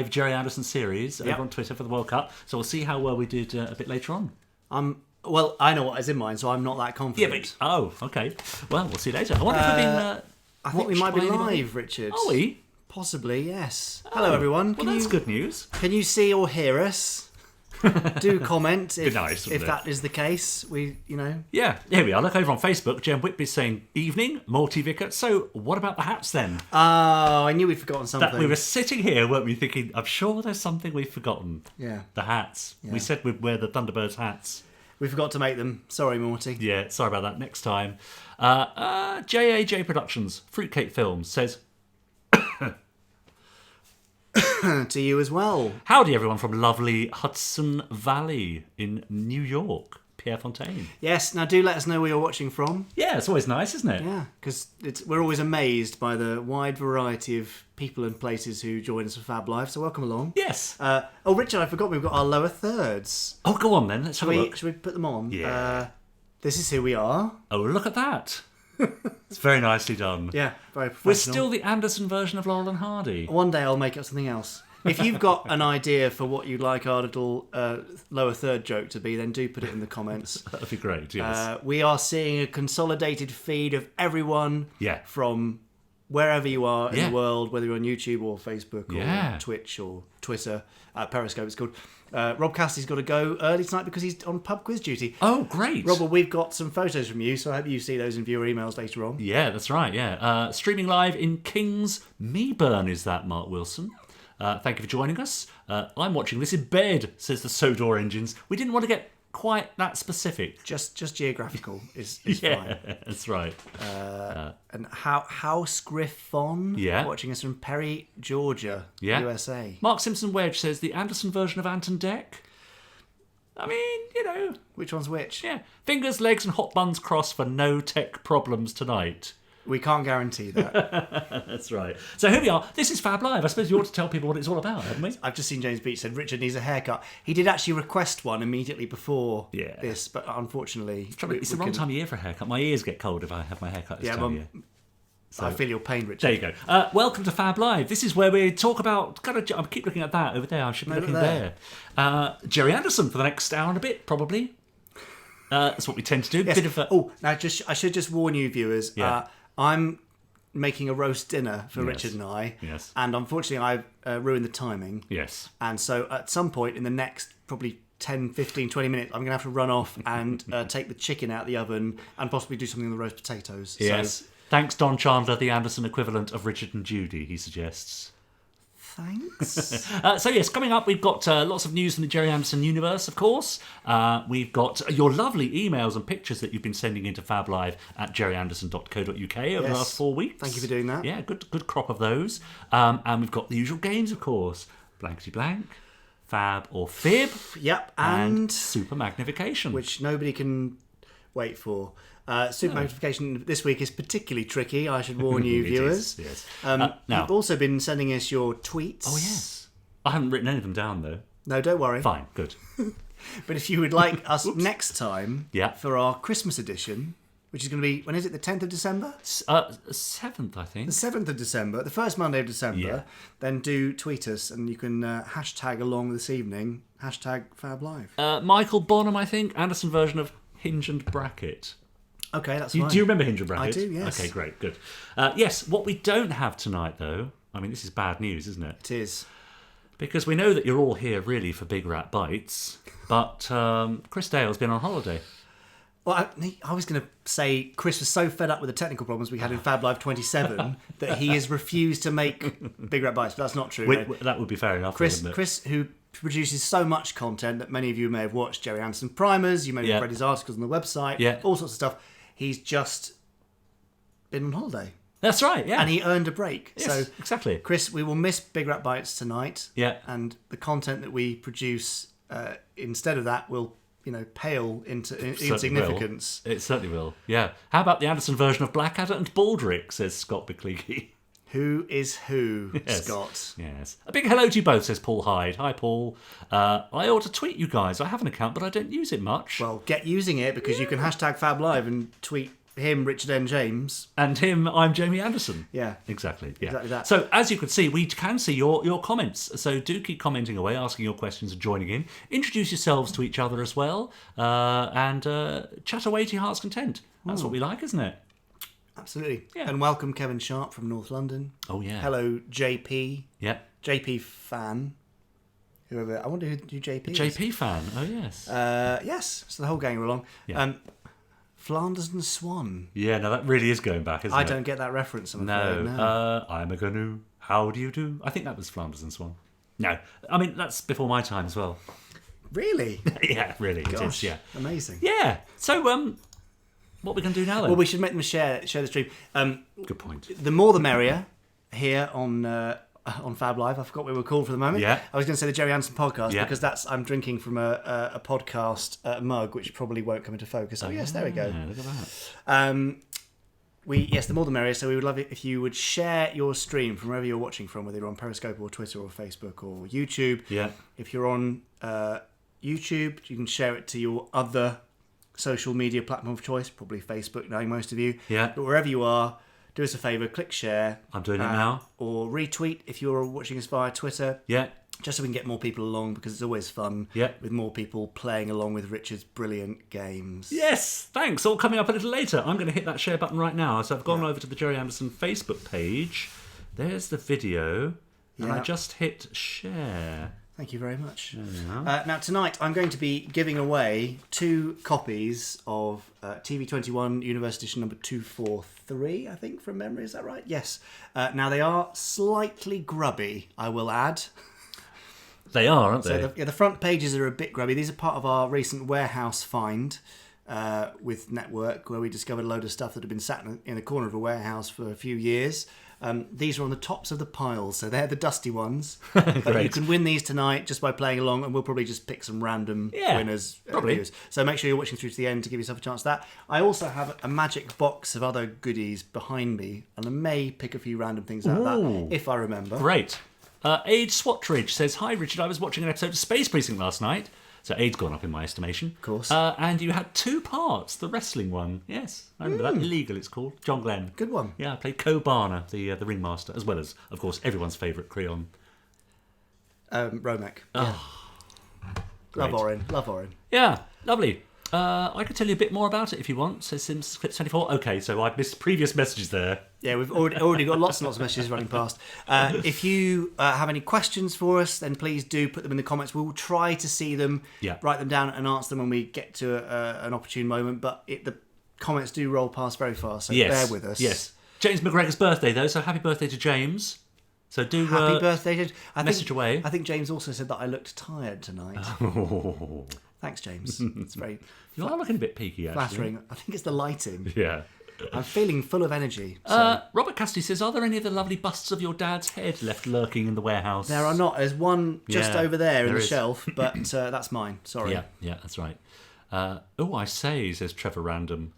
Gerry Anderson series over on Twitter for the World Cup. So we'll see how well we did a bit later on. Well, I know what is in mine, so I'm not that confident. Okay. Well, we'll see later. I wonder if we've been. I think we might be live, Richard. Are we? Possibly, yes. Hello, everyone. Well, that's good news. Can you see or hear us? Do comment if that is the case. Yeah, here we are. Look over on Facebook. Jem Whitby's saying, evening, Morty Vicar. So, what about the hats then? Oh, I knew we'd forgotten something. That we were sitting here, weren't we, thinking, I'm sure there's something we've forgotten. Yeah. The hats. Yeah. We said we'd wear the Thunderbirds hats. We forgot to make them. Sorry, Morty. Yeah, sorry about that. Next time. JAJ Productions, Fruitcake Films, says... To you as well. Howdy, everyone from lovely Hudson Valley in New York. Pierre Fontaine. Yes, now do let us know where you're watching from. Yeah, it's always nice, isn't it? Yeah, because we're always amazed by the wide variety of people and places who join us for Fab Live, so welcome along. Yes. Richard, I forgot we've got our lower thirds. Oh, go on then, let's have a look. Should we put them on? Yeah. This is who we are. Oh, look at that. It's very nicely done. Yeah, very professional. We're still the Anderson version of Laurel and Hardy. One day I'll make up something else. If you've got an idea for what you'd like our little lower third joke to be, then do put it in the comments. That'd be great, yes. We are seeing a consolidated feed of everyone from wherever you are in the world, whether you're on YouTube or Facebook or Twitch or Twitter. Periscope, it's called. Rob Cassidy's got to go early tonight because he's on pub quiz duty. Oh, great. Rob, we've got some photos from you, so I hope you see those in viewer emails later on. Yeah, that's right, yeah. Streaming live in King's Meeburn is that, Mark Wilson. Thank you for joining us. I'm watching this in bed, says the Sodor Engines. We didn't want to get quite that specific. Just geographical is fine. That's right. And House Griffon, watching us from Perry, Georgia, USA. Mark Simpson Wedge says the Anderson version of Ant and Dec. I mean, Which one's which? Yeah. Fingers, legs and hot buns crossed for no tech problems tonight. We can't guarantee that. That's right. So here we are. This is Fab Live. I suppose you ought to tell people what it's all about, haven't we? I've just seen James Beach said Richard needs a haircut. He did actually request one immediately before this, but unfortunately... It's the wrong time of year for a haircut. My ears get cold if I have my haircut this time of year. So, I feel your pain, Richard. There you go. Welcome to Fab Live. This is where we talk about... I keep looking at that over there. I should be looking there. Gerry Anderson for the next hour and a bit, probably. That's what we tend to do. Yes. I should just warn you, viewers. Yeah. I'm making a roast dinner for Richard and I. Yes. And unfortunately, I've ruined the timing. Yes. And so at some point in the next probably 10, 15, 20 minutes, I'm going to have to run off and take the chicken out of the oven and possibly do something with the roast potatoes. Yes. So, thanks, Don Chandler, the Anderson equivalent of Richard and Judy, he suggests. Thanks. So yes, coming up we've got lots of news from the Gerry Anderson universe, of course. We've got your lovely emails and pictures that you've been sending into fablive@gerryanderson.co.uk over the last 4 weeks. Thank you for doing that. Yeah, good crop of those. And we've got the usual games, of course. Blankety-Blank, Fab or Fib. Yep, and Super Magnification. Which nobody can wait for. Super Magnification this week is particularly tricky, I should warn you, viewers. Yes. You've also been sending us your tweets. Oh, yes. I haven't written any of them down, though. No, don't worry. Fine, good. But if you would like us next time for our Christmas edition, which is going to be, when is it, the 10th of December? 7th, I think. The 7th of December, the first Monday of December, then do tweet us and you can hashtag along this evening, hashtag FabLive. Michael Bonham, I think, Anderson version of Hinge and Bracket. Okay, that's fine. Do you remember Hinge and Bracket? I do, yes. Okay, great, good. Yes, what we don't have tonight, though, I mean, this is bad news, isn't it? It is. Because we know that you're all here, really, for Big Rat Bites, but Chris Dale's been on holiday. Well, I was going to say Chris was so fed up with the technical problems we had in Fab Live 27 that he has refused to make Big Rat Bites, but that's not true. That would be fair enough, wouldn't it? Chris, who produces so much content that many of you may have watched, Gerry Anderson Primers, you may have read his articles on the website, all sorts of stuff. He's just been on holiday. That's right, yeah. And he earned a break. Yes, so, exactly. Chris, we will miss Big Rat Bites tonight. Yeah. And the content that we produce instead of that will, pale into insignificance. It certainly will, yeah. How about the Anderson version of Blackadder and Baldrick, says Scott McCleaky. Who is who, Scott? Yes. A big hello to you both, says Paul Hyde. Hi, Paul. I ought to tweet you guys. I have an account, but I don't use it much. Well, get using it because you can hashtag FabLive and tweet him, Richard N. James. And him, I'm Gerry Anderson. Yeah. Exactly. Yeah. Exactly that. So, as you can see, we can see your comments. So, do keep commenting away, asking your questions and joining in. Introduce yourselves to each other as well. And chat away to your heart's content. That's what we like, isn't it? Absolutely. Yeah. And welcome Kevin Sharp from North London. Oh, yeah. Hello, JP. Yeah. JP fan. Whoever. I wonder who JP is. JP fan. Oh, yes. Yes. So the whole gang are along. Yeah. Flanders and Swan. Yeah, no, that really is going back, isn't it? I don't get that reference, I'm afraid. No. I'm a gnu. How do you do? I think that was Flanders and Swan. No. I mean, that's before my time as well. Really? Yeah, really. Gosh, it is, yeah. Amazing. Yeah. So, what are we going to do now then? Well, we should make them share the stream. Good point. The more the merrier here on Fab Live. I forgot what we were called for the moment. Yeah. I was going to say the Gerry Anderson podcast because I'm drinking from a podcast mug, which probably won't come into focus. Oh, yes, there we go. Look at that. The more the merrier. So we would love it if you would share your stream from wherever you're watching from, whether you're on Periscope or Twitter or Facebook or YouTube. Yeah. If you're on YouTube, you can share it to your other social media platform of choice, probably Facebook, knowing most of you. Yeah. But wherever you are, do us a favour, click share. I'm doing it now. Or retweet if you're watching us via Twitter. Yeah. Just so we can get more people along, because it's always fun with more people playing along with Richard's brilliant games. Yes, thanks. All coming up a little later. I'm going to hit that share button right now. So I've gone over to the Gerry Anderson Facebook page. There's the video. And I just hit share. Thank you very much. Now, tonight I'm going to be giving away 2 copies of TV21 University Edition number 243, I think, from memory. Is that right? Yes. Now, they are slightly grubby, I will add. They are, aren't they? So the front pages are a bit grubby. These are part of our recent warehouse find with Network, where we discovered a load of stuff that had been sat in a corner of a warehouse for a few years. These are on the tops of the piles, so they're the dusty ones. But you can win these tonight just by playing along, and we'll probably just pick some random winners. Viewers. So make sure you're watching through to the end to give yourself a chance at that. I also have a magic box of other goodies behind me, and I may pick a few random things out of that, if I remember. Great. Ade Swatridge says, "Hi Richard, I was watching an episode of Space Precinct last night." So Ade's gone up in my estimation. Of course. And you had 2 parts, the wrestling one. Yes, I remember that. Illegal, it's called. John Glenn. Good one. Yeah, I played Kobana, the ringmaster, as well as, of course, everyone's favourite Creon. Romek. Oh, Love Orin. Yeah, lovely. I could tell you a bit more about it if you want, says Sims Clips 24. Okay, so I've missed previous messages there. Yeah, we've already got lots and lots of messages running past. If you have any questions for us, then please do put them in the comments. We will try to see them, write them down and answer them when we get to an opportune moment. But the comments do roll past very fast, so bear with us. Yes. James McGregor's birthday, though, so happy birthday to James. So do happy birthday to message away. I think James also said that I looked tired tonight. Thanks, James. It's very you are looking a bit peaky, actually. Flattering. I think it's the lighting. Yeah. I'm feeling full of energy. So. Robert Cassidy says, "Are there any of the lovely busts of your dad's head left lurking in the warehouse?" There are not. There's one just over there in the shelf, but that's mine. Sorry. Yeah, that's right. I say, says Trevor Random.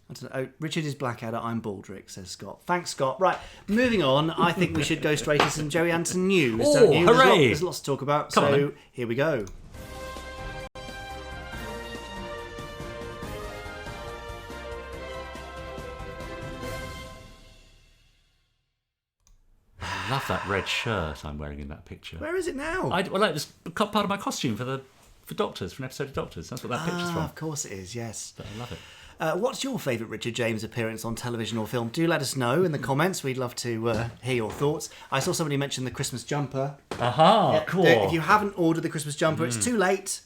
I don't know. Richard is Blackadder, I'm Baldrick, says Scott. Thanks, Scott. Right, moving on. I think we should go straight to some Gerry Anderson news. Oh, hooray! There's lots to talk about, here we go. I love that red shirt I'm wearing in that picture. Where is it now? It's part of my costume for Doctors, for an episode of Doctors. That's what that picture's from. Of course it is, yes. But I love it. What's your favourite Richard James appearance on television or film? Do let us know in the comments. We'd love to hear your thoughts. I saw somebody mention the Christmas jumper. Cool. If you haven't ordered the Christmas jumper, it's too late.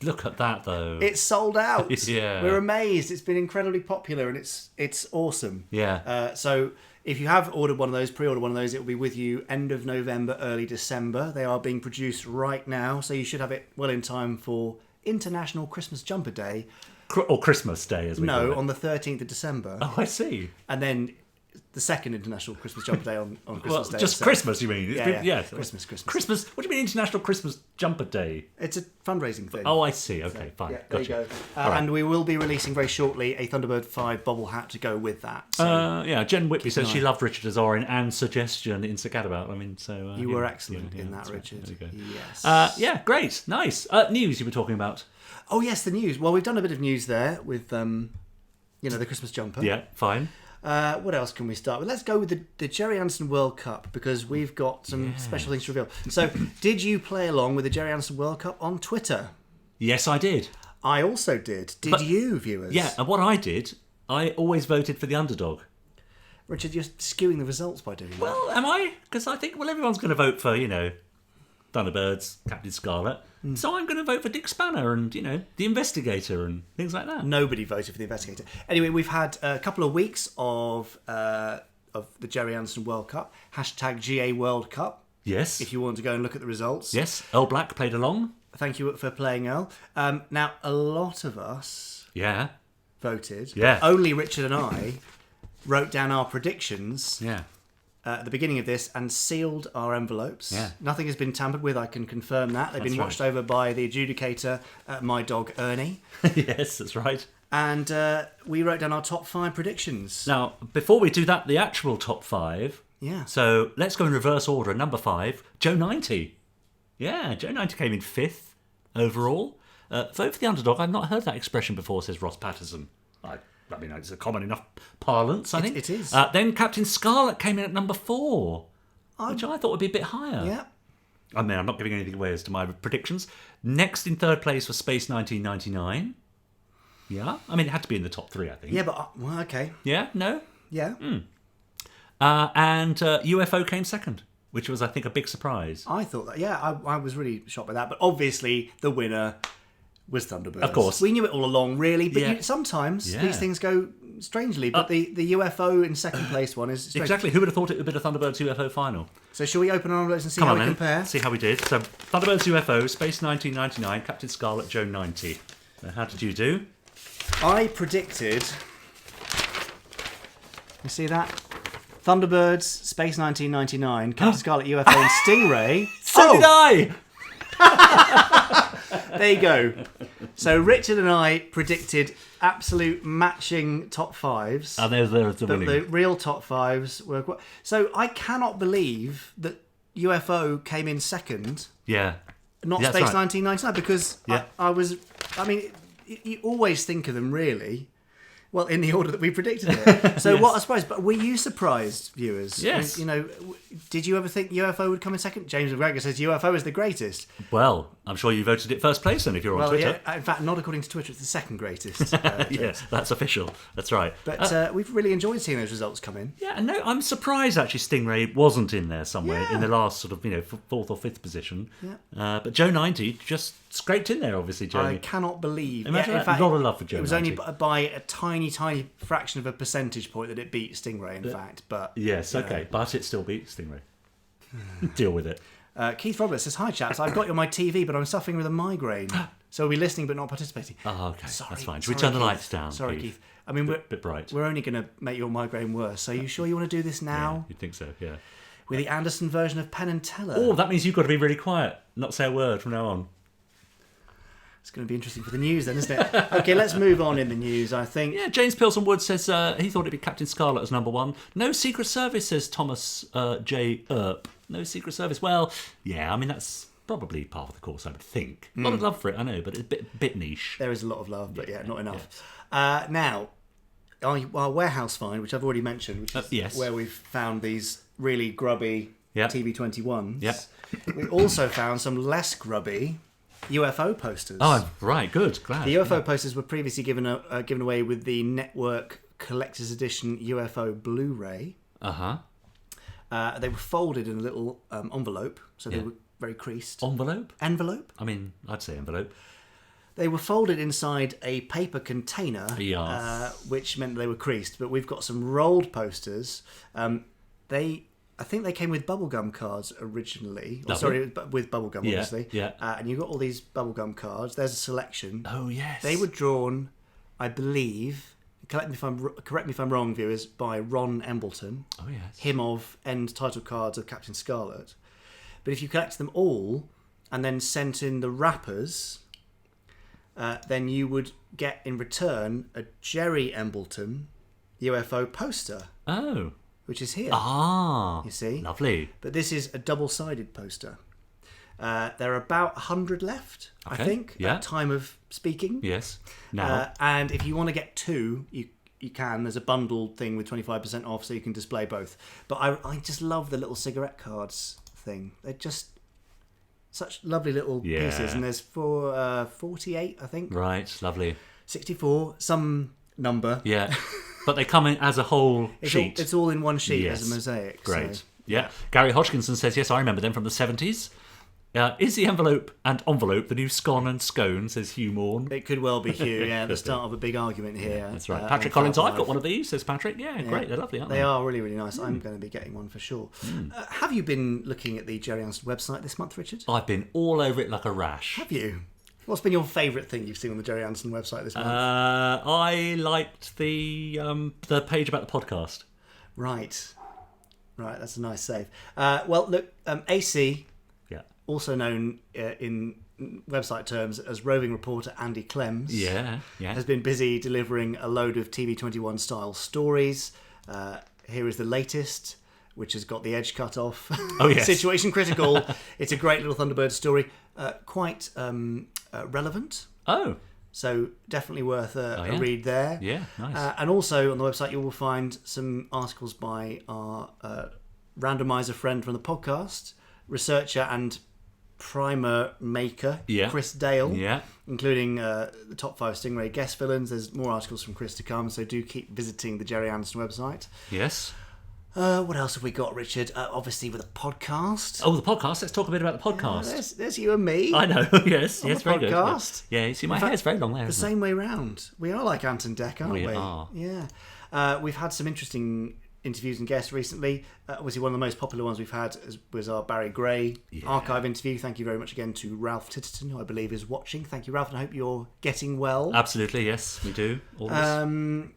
Look at that, though. It's sold out. Yeah. We're amazed. It's been incredibly popular, and it's awesome. Yeah. So if you have ordered one of those, pre-ordered one of those, it will be with you end of November, early December. They are being produced right now, so you should have it well in time for International Christmas Jumper Day. Or Christmas Day, as we call it. No, on the 13th of December. Oh, I see. And then the second International Christmas Jumper Day on Christmas Day. Just Christmas, you mean? Yeah. Christmas. Christmas? What do you mean International Christmas Jumper Day? It's a fundraising thing. Oh, I see. Okay, fine. Yeah, gotcha. there you go. And we will be releasing very shortly a Thunderbird 5 bobble hat to go with that. So Jen Whitby says she loved Richard as Orin and suggestion in Sir Gadabout. I mean, so... you were excellent in that, Richard. Right. There you go. Yes. Great. Nice. News you were talking about. Oh, yes, the news. Well, we've done a bit of news there with the Christmas jumper. Yeah, fine. What else can we start with? Let's go with the Gerry Anderson World Cup, because we've got some special things to reveal. So, did you play along with the Gerry Anderson World Cup on Twitter? Yes, I did. I also did. Did you, viewers? Yeah, and what I did, I always voted for the underdog. Richard, you're skewing the results by doing that. Well, am I? Because I think, everyone's going to vote for, Thunderbirds, Captain Scarlet. So I'm going to vote for Dick Spanner and, the Investigator and things like that. Nobody voted for the Investigator. Anyway, we've had a couple of weeks of the Gerry Anderson World Cup. #GA World Cup. Yes. If you want to go and look at the results. Yes. Earl Black played along. Thank you for playing, Earl. Now, a lot of us voted. Yeah. Only Richard and I wrote down our predictions. Yeah. At the beginning of this and sealed our envelopes. Yeah. Nothing has been tampered with, I can confirm that. They've been watched over by the adjudicator, my dog Ernie. Yes, that's right. And we wrote down our top 5 predictions. Now, before we do that, the actual top 5. Yeah. So let's go in reverse order. Number 5, Joe 90. Yeah, Joe 90 came in 5th overall. Vote for the underdog. I've not heard that expression before, says Ross Patterson. I mean, it's a common enough parlance, I think. It is. Then Captain Scarlet came in at number 4, which I thought would be a bit higher. Yeah. I mean, I'm not giving anything away as to my predictions. Next in 3rd place was Space 1999. Yeah. I mean, it had to be in the top 3, I think. Yeah, but... well, okay. Yeah? No? Yeah. And UFO came 2nd, which was, I think, a big surprise. I thought that. Yeah, I was really shocked by that. But obviously, the winner was Thunderbirds. Of course. We knew it all along, really. But sometimes these things go strangely. But the UFO in 2nd place one is strange. Exactly. Who would have thought it would have been a Thunderbirds UFO final? So shall we open our envelopes and see how we compare? See how we did. So Thunderbirds UFO, Space 1999, Captain Scarlet, Joe 90. Now, how did you do? I predicted... You see that? Thunderbirds, Space 1999, Captain Scarlet, UFO and Stingray. So did I! There you go. So Richard and I predicted absolute matching top 5s. Oh, there's the winning. The real top 5s were... So I cannot believe that UFO came in 2nd. Yeah. Not Space 1999, because I was... I mean, you always think of them, really... Well, in the order that we predicted it. So what I suppose, but were you surprised, viewers? Yes. Did you ever think UFO would come in 2nd? James McGregor says UFO is the greatest. Well, I'm sure you voted it 1st place then if you're on Twitter. Yeah, in fact, not according to Twitter, it's the 2nd greatest. Yes, that's official. That's right. But we've really enjoyed seeing those results come in. Yeah, no, I'm surprised actually Stingray wasn't in there somewhere in the last sort of 4th or 5th position. Yeah. But Joe 90 just scraped in there, obviously, Joe. I cannot believe. Imagine that. A lot of love for Joe 90. It was only by a tiny fraction of a percentage point that it beat Stingray, in fact. But yes, okay. But it still beat Stingray. Deal with it. Keith Roberts says, "Hi chaps, I've got you on my TV, but I'm suffering with a migraine. So we'll be listening but not participating." Oh, okay. That's fine. Should we turn the lights down? Sorry, Keith. I mean, bit bright. We're only going to make your migraine worse. So are you sure you want to do this now? Yeah, you'd think so, yeah. With the Anderson version of Penn and Teller. Oh, that means you've got to be really quiet. Not say a word from now on. It's going to be interesting for the news then, isn't it? Okay, let's move on in the news, I think. Yeah, James Pilson Wood says he thought it'd be Captain Scarlet as number 1. No Secret Service, says Thomas J. Earp. No Secret Service. Well, yeah, I mean, that's probably part of the course, I would think. A lot of love for it, I know, but it's a bit niche. There is a lot of love, but not enough. Yeah. Now, our warehouse find, which I've already mentioned, which is where we've found these really grubby TV21s. Yep. We also found some less grubby UFO posters. Oh, right, good, glad. The UFO posters were previously given away with the Network Collector's Edition UFO Blu-ray. They were folded in a little envelope, so they were very creased. Envelope? I mean, I'd say envelope. They were folded inside a paper container, Yes. which meant they were creased. But we've got some rolled posters. I think they came with bubblegum cards originally. Sorry, with bubblegum, obviously. Yeah. And you've got all these bubblegum cards. There's a selection. Oh, yes. They were drawn, I believe, correct me if I'm wrong, viewers, by Ron Embleton. Oh, yes. Him of end title cards of Captain Scarlet. But if you collect them all and then sent in the wrappers, then you would get in return a Gerry Embleton UFO poster. Oh. Which is here. Ah. You see? Lovely. But this is a double-sided poster. There are about 100 left, I think, at time of speaking. Yes. Now. And if you want to get 2, you can. There's a bundled thing with 25% off, so you can display both. But I just love the little cigarette cards thing. They're just such lovely little pieces. And there's for 48, I think. Right, lovely. 64, some number. Yeah, but they come in as a whole sheet. It's all in one sheet as a mosaic. Great. So, yeah. Gary Hodgkinson says, yes, I remember them from the 70s. Is the envelope the new scone and scone, says Hugh Morn. It could well be Hugh, the start of a big argument here. Yeah, that's right. Patrick Collins, I've got one of these, says Patrick. Yeah, great, they're lovely, aren't they? They are really, really nice. I'm going to be getting one for sure. Have you been looking at the Gerry Anderson website this month, Richard? I've been all over it like a rash. Have you? What's been your favourite thing you've seen on the Gerry Anderson website this month? I liked the page about the podcast. Right, that's a nice save. Well, look, AC... also known in website terms as roving reporter Andy Clems, has been busy delivering a load of TV21 style stories. Here is the latest, which has got the edge cut off. Oh, yes. Situation critical. It's a great little Thunderbird story, quite relevant. Oh. So definitely worth a read there. Yeah, nice. And also on the website you will find some articles by our randomizer friend from the podcast, researcher and primer maker Chris Dale, including the top 5 Stingray guest villains. There's more articles from Chris to come, so do keep visiting the Gerry Anderson website. Yes. What else have we got, Richard? Obviously with a podcast. Oh, the podcast. Let's talk a bit about the podcast. There's you and me. I know. yes, very podcast. Good. Yeah, you see, my hair's very long there. The same way round. We are like Ant and Dec, aren't we? We are. Yeah. We've had some interesting interviews and guests recently. Obviously, one of the most popular ones we've had was our Barry Gray archive interview. Thank you very much again to Ralph Titterton, who I believe is watching. Thank you, Ralph, and I hope you're getting well. Absolutely, yes, we do. Always.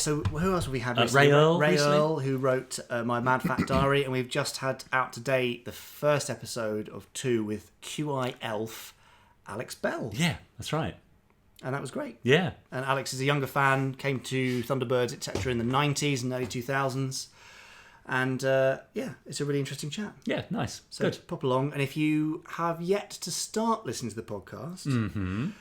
So who else have we had recently? Ray Earl, who wrote my Mad Fact Diary, and we've just had out to date the first episode of 2 with QI Elf Alex Bell. Yeah, that's right. And that was great. Yeah. And Alex is a younger fan, came to Thunderbirds, etc. in the 90s and early 2000s. And it's a really interesting chat. Yeah, nice. So good. Pop along. And if you have yet to start listening to the podcast,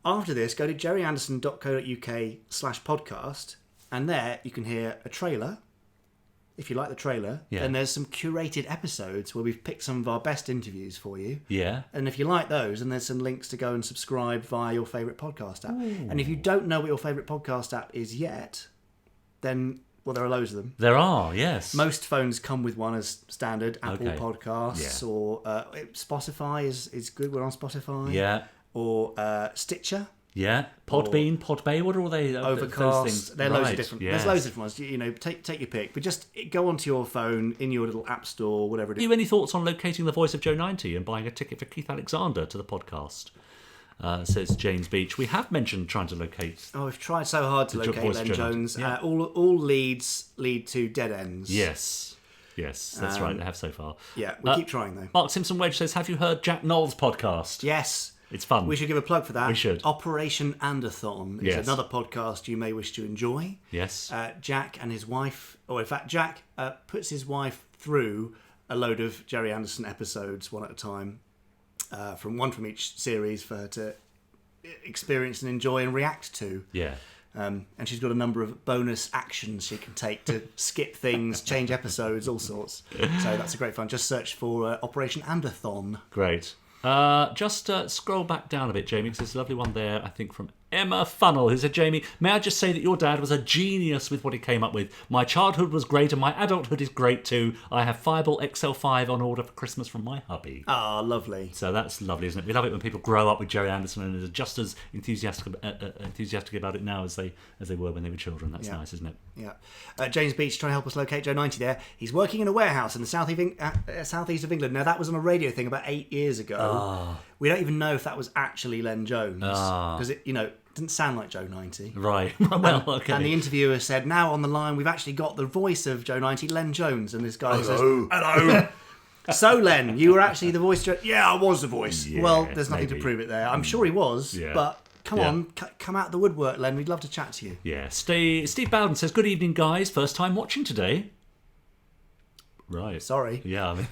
after this, go to gerryanderson.co.uk/podcast. And there you can hear a trailer. If you like the trailer, then there's some curated episodes where we've picked some of our best interviews for you. Yeah. And if you like those, then there's some links to go and subscribe via your favourite podcast app. Ooh. And if you don't know what your favourite podcast app is yet, then, well, there are loads of them. There are, yes. Most phones come with one as standard. Apple Podcasts or Spotify is good. We're on Spotify. Yeah. Or Stitcher. Yeah, Podbean, Podbay, what are all they? Overcast. Those things? There are loads of different. Yes. There's loads of different ones. Take your pick, but just go onto your phone in your little app store, whatever it is. Do you have any thoughts on locating the voice of Joe 90 and buying a ticket for Keith Alexander to the podcast? Says James Beach. We have mentioned trying to locate. Oh, we've tried so hard to locate Len Jones. Yeah. All leads lead to dead ends. Yes, that's right. They have so far. Yeah, we keep trying though. Mark Simpson Wedge says, "Have you heard Jack Knoll's podcast?" Yes. It's fun. We should give a plug for that. We should. Operation Anderthon is another podcast you may wish to enjoy. Yes. Jack and his wife, or in fact, Jack puts his wife through a load of Gerry Anderson episodes, one at a time, from each series for her to experience and enjoy and react to. Yeah. And she's got a number of bonus actions she can take to skip things, change episodes, all sorts. So that's a great fun. Just search for Operation Anderthon. Great. Just scroll back down a bit, Jamie, because there's a lovely one there, I think, from Emma Funnel, who said, Jamie, may I just say that your dad was a genius with what he came up with. My childhood was great and my adulthood is great too. I have Fireball XL5 on order for Christmas from my hubby. Ah, lovely. So that's lovely, isn't it? We love it when people grow up with Gerry Anderson and are just as enthusiastic about it now as they were when they were children. That's nice, isn't it? Yeah. James Beach trying to help us locate Joe 90 there. He's working in a warehouse in the southeast of England. Now, that was on a radio thing about 8 years ago. Oh. We don't even know if that was actually Len Jones. Because it didn't sound like Joe 90. Right. Well, okay. And the interviewer said, now on the line, we've actually got the voice of Joe 90, Len Jones. And this guy says, hello. So, Len, you were actually the voice. Yeah, I was the voice. Yeah, well, there's nothing to prove it there. I'm sure he was, but come on, come out of the woodwork, Len. We'd love to chat to you. Yeah. Steve Bowden says, good evening, guys. First time watching today. Right. Sorry. Yeah, I mean...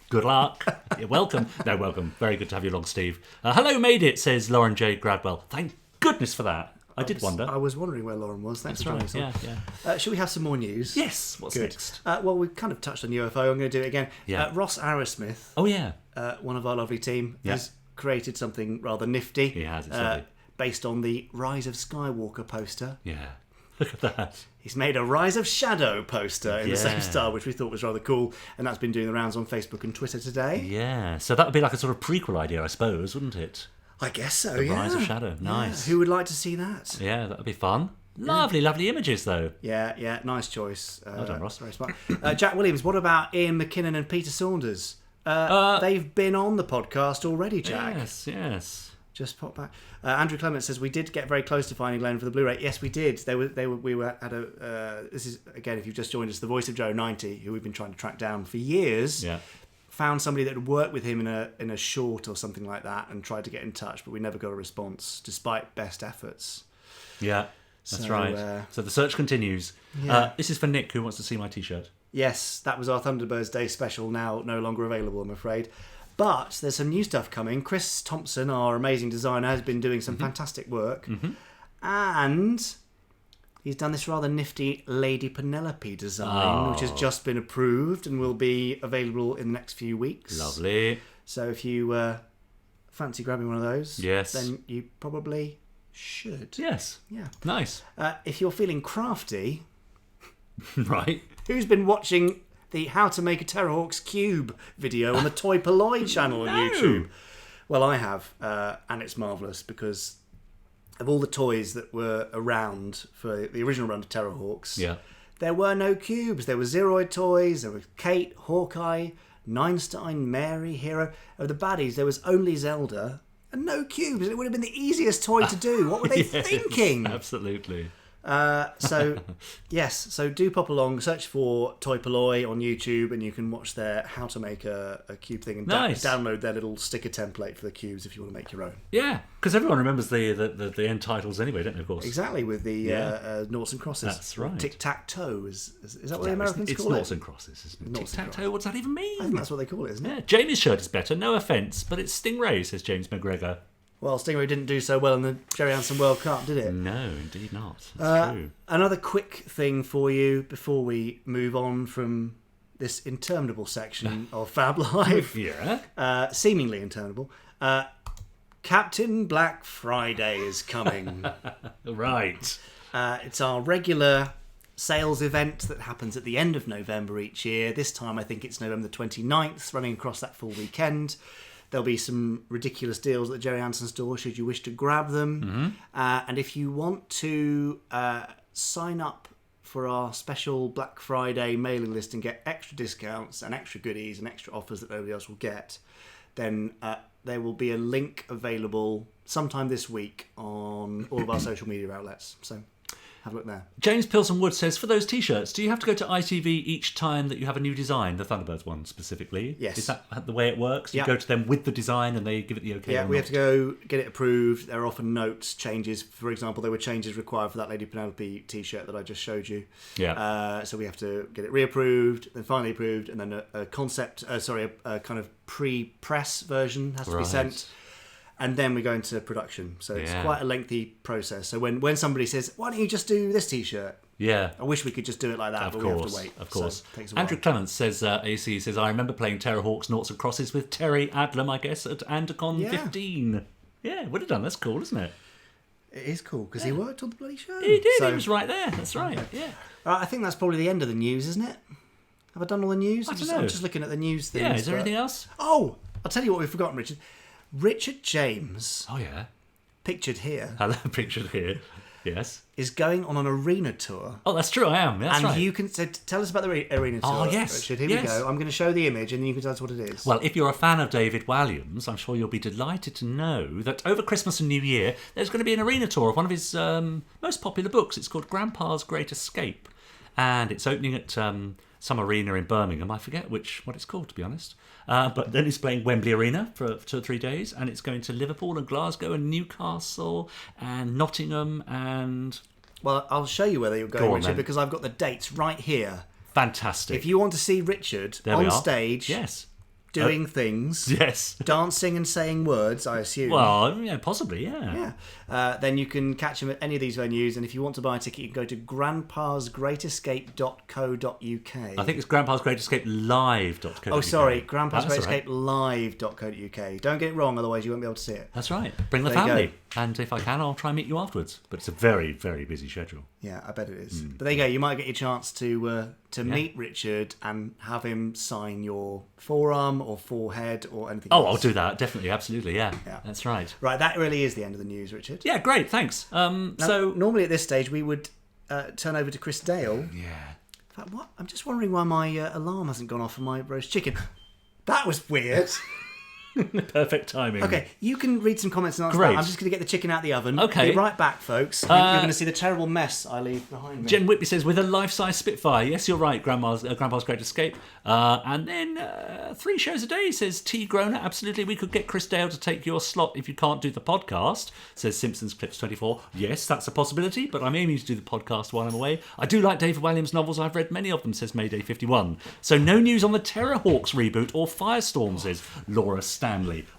Good luck. You're welcome. No, welcome. Very good to have you along, Steve. Hello, made it, says Lauren J. Gradwell. Thank goodness for that. I did wonder. I was wondering where Lauren was. Thanks for joining us. Yeah. Should we have some more news? Yes. What's next? Well, we've kind of touched on UFO. I'm going to do it again. Yeah. Ross Arrowsmith. Oh, yeah. One of our lovely team has created something rather nifty. He has. It's lovely. Based on the Rise of Skywalker poster. Yeah. Look at that. He's made a Rise of Shadow poster in the same style, which we thought was rather cool, and that's been doing the rounds on Facebook and Twitter today. Yeah, so that would be like a sort of prequel idea, I suppose, wouldn't it? I guess so, the Rise of Shadow, nice. Yeah. Who would like to see that? Yeah, that would be fun. Lovely, lovely images, though. Yeah, nice choice. Well done, Ross. Very smart. Jack Williams, what about Ian McKinnon and Peter Saunders? They've been on the podcast already, Jack. Yes. Just pop back. Andrew Clement says we did get very close to finding Glenn for the Blu-ray. Yes, we did. We were at a. This is again, if you've just joined us, the voice of Joe 90, who we've been trying to track down for years. Yeah. Found somebody that had worked with him in a short or something like that, and tried to get in touch, but we never got a response, despite best efforts. Yeah, that's right. So the search continues. Yeah. This is for Nick, who wants to see my T-shirt. Yes, that was our Thunderbirds Day special. Now no longer available, I'm afraid. But there's some new stuff coming. Chris Thompson, our amazing designer, has been doing some fantastic work. And he's done this rather nifty Lady Penelope design, which has just been approved and will be available in the next few weeks. Lovely. So if you fancy grabbing one of those, then you probably should. Yes. Yeah. Nice. If you're feeling crafty... Right. Who's been watching... the How to Make a Terrorhawks Cube video on the Toy Polloi channel on YouTube? Well, I have, and it's marvellous because of all the toys that were around for the original run of Terrorhawks, there were no cubes. There were Zeroid toys, there were Kate, Hawkeye, Neinstein, Mary, Hero. Of the baddies, there was only Zelda and no cubes. It would have been the easiest toy to do. What were they thinking? Absolutely. So do pop along, search for Toy Polloi on YouTube, and you can watch their How to Make a Cube thing and download their little sticker template for the cubes if you want to make your own. Yeah, because everyone remembers the end titles anyway, don't they, of course? Exactly, with the noughts and crosses. That's right. Tic-tac-toe, is that what the Americans call it? It's noughts and crosses, isn't it? Tic-tac-toe, what does that even mean? I think that's what they call it, isn't it? Yeah, Jamie's shirt is better, no offence, but it's Stingray, says James McGregor. Well, Stingray didn't do so well in the Gerry Anderson World Cup, did it? No, indeed not. That's true. Another quick thing for you before we move on from this interminable section of Fab Live. Seemingly interminable. Captain Black Friday is coming. Right. It's our regular sales event that happens at the end of November each year. This time I think it's November the 29th, running across that full weekend. There'll be some ridiculous deals at the Gerry Anderson store should you wish to grab them. And if you want to sign up for our special Black Friday mailing list and get extra discounts and extra goodies and extra offers that nobody else will get, then there will be a link available sometime this week on all of our social media outlets. So have a look there. James Pilson Wood says, for those T-shirts, do you have to go to ITV each time that you have a new design, the Thunderbirds one specifically? Yes. Is that the way it works? You go to them with the design and they give it the okay? Yeah, we have to go get it approved. There are often notes, changes. For example, there were changes required for that Lady Penelope T-shirt that I just showed you. Yeah. So we have to get it reapproved, then finally approved, and then a kind of pre-press version has to be sent. And then we go into production. So it's quite a lengthy process. So when somebody says, why don't you just do this T-shirt? Yeah. I wish we could just do it like that, but we have to wait. Of course. So it takes a while. Andrew Clements says, AC says, I remember playing Terrorhawks Noughts and Crosses with Terry Adlam, I guess, at Andacon 15. Yeah, would have done. That's cool, isn't it? It is cool, because he worked on the bloody show. He did. He was right there. That's right. Yeah. I think that's probably the end of the news, isn't it? Have I done all the news? I don't know. I'm just looking at the news things. Yeah, is there anything else? Oh, I'll tell you what we've forgotten, Richard. Richard James. Oh, yeah. Pictured here. Hello, pictured here. Yes. Is going on an arena tour. Oh, that's true, I am. That's right. And you can tell us about the arena tour. Oh, yes. Richard, here we go. I'm going to show the image and then you can tell us what it is. Well, if you're a fan of David Walliams, I'm sure you'll be delighted to know that over Christmas and New Year, there's going to be an arena tour of one of his most popular books. It's called Grandpa's Great Escape. And it's opening at some arena in Birmingham. I forget what it's called, to be honest. But then it's playing Wembley Arena for 2 or 3 days, and it's going to Liverpool and Glasgow and Newcastle and Nottingham and... Well, I'll show you where you're going, Richard, because I've got the dates right here. Fantastic. If you want to see Richard on stage doing things. Yes. Dancing and saying words, I assume. Well, yeah, possibly, yeah. Then you can catch them at any of these venues, and if you want to buy a ticket, you can go to grandpasgreatescape.co.uk. I think it's grandpasgreatescapelive.co.uk. Oh, sorry, grandpasgreatescapelive.co.uk. Don't get it wrong, otherwise you won't be able to see it. That's right. Bring the family. And if I can, I'll try and meet you afterwards. But it's a very, very busy schedule. Yeah, I bet it is. But there you go. You might get your chance to meet Richard and have him sign your forearm or forehead or anything else. I'll do that. Definitely. Absolutely. Yeah. That's right. Right, that really is the end of the news, Richard. Yeah, great. Thanks. So normally at this stage we would turn over to Chris Dale. Yeah. In fact, what? I'm just wondering why my alarm hasn't gone off for my roast chicken. That was weird. Perfect timing. Okay, you can read some comments and answer Great. that. I'm just going to get the chicken out of the oven. Okay. Be right back, folks. You're going to see the terrible mess I leave behind me. Jen Whitby says, with a life-size Spitfire. Yes, you're right, Grandpa's Great Escape. And then 3 shows a day, says T. Groner. Absolutely, we could get Chris Dale to take your slot if you can't do the podcast, says Simpsons Clips 24. Yes, that's a possibility, but I'm aiming to do the podcast while I'm away. I do like David Walliams' novels. I've read many of them, says Mayday 51. So no news on the Terrorhawks reboot or Firestorm, says Laura Stanley.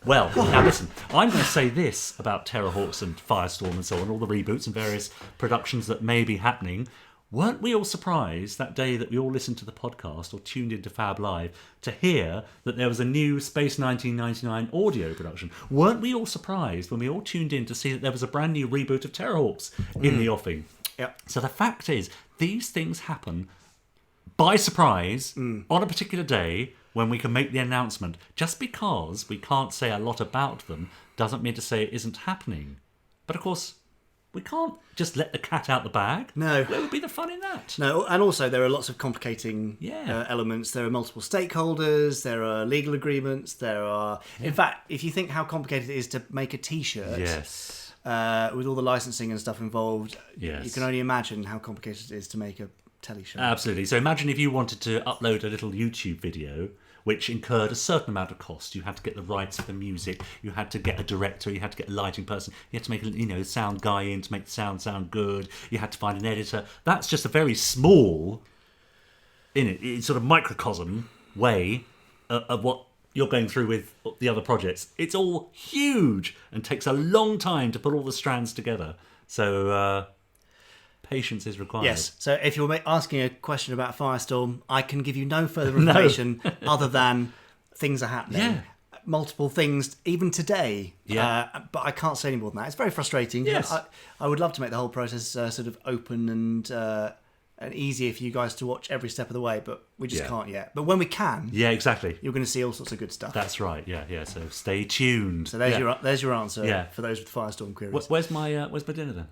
Well, now listen, I'm going to say this about Terrorhawks and Firestorm and so on, all the reboots and various productions that may be happening. Weren't we all surprised that day that we all listened to the podcast or tuned into Fab Live to hear that there was a new Space 1999 audio production? Weren't we all surprised when we all tuned in to see that there was a brand new reboot of Terrorhawks in the offing? Yep. So the fact is, these things happen by surprise on a particular day when we can make the announcement. Just because we can't say a lot about them doesn't mean to say it isn't happening. But of course, we can't just let the cat out the bag. No. Where would be the fun in that? No, and also there are lots of complicating elements. There are multiple stakeholders, there are legal agreements, there are... In fact, if you think how complicated it is to make a T-shirt... Yes. With all the licensing and stuff involved, yes. You can only imagine how complicated it is to make a telly show. Absolutely. So imagine if you wanted to upload a little YouTube video which incurred a certain amount of cost. You had to get the rights for the music, you had to get a director, you had to get a lighting person, you had to make a sound guy in to make the sound good, you had to find an editor. That's just a very small, it's sort of microcosm way of what you're going through with the other projects. It's all huge and takes a long time to put all the strands together. So patience is required. Yes, so if you're asking a question about Firestorm, I can give you no further information other than things are happening. Yeah. Multiple things, even today. Yeah. But I can't say any more than that. It's very frustrating. Yes. I would love to make the whole process sort of open and easier for you guys to watch every step of the way, but we just can't yet. But when we can, exactly, you're going to see all sorts of good stuff. That's right. Yeah. So stay tuned. So there's your answer for those with Firestorm queries. Where's my dinner then?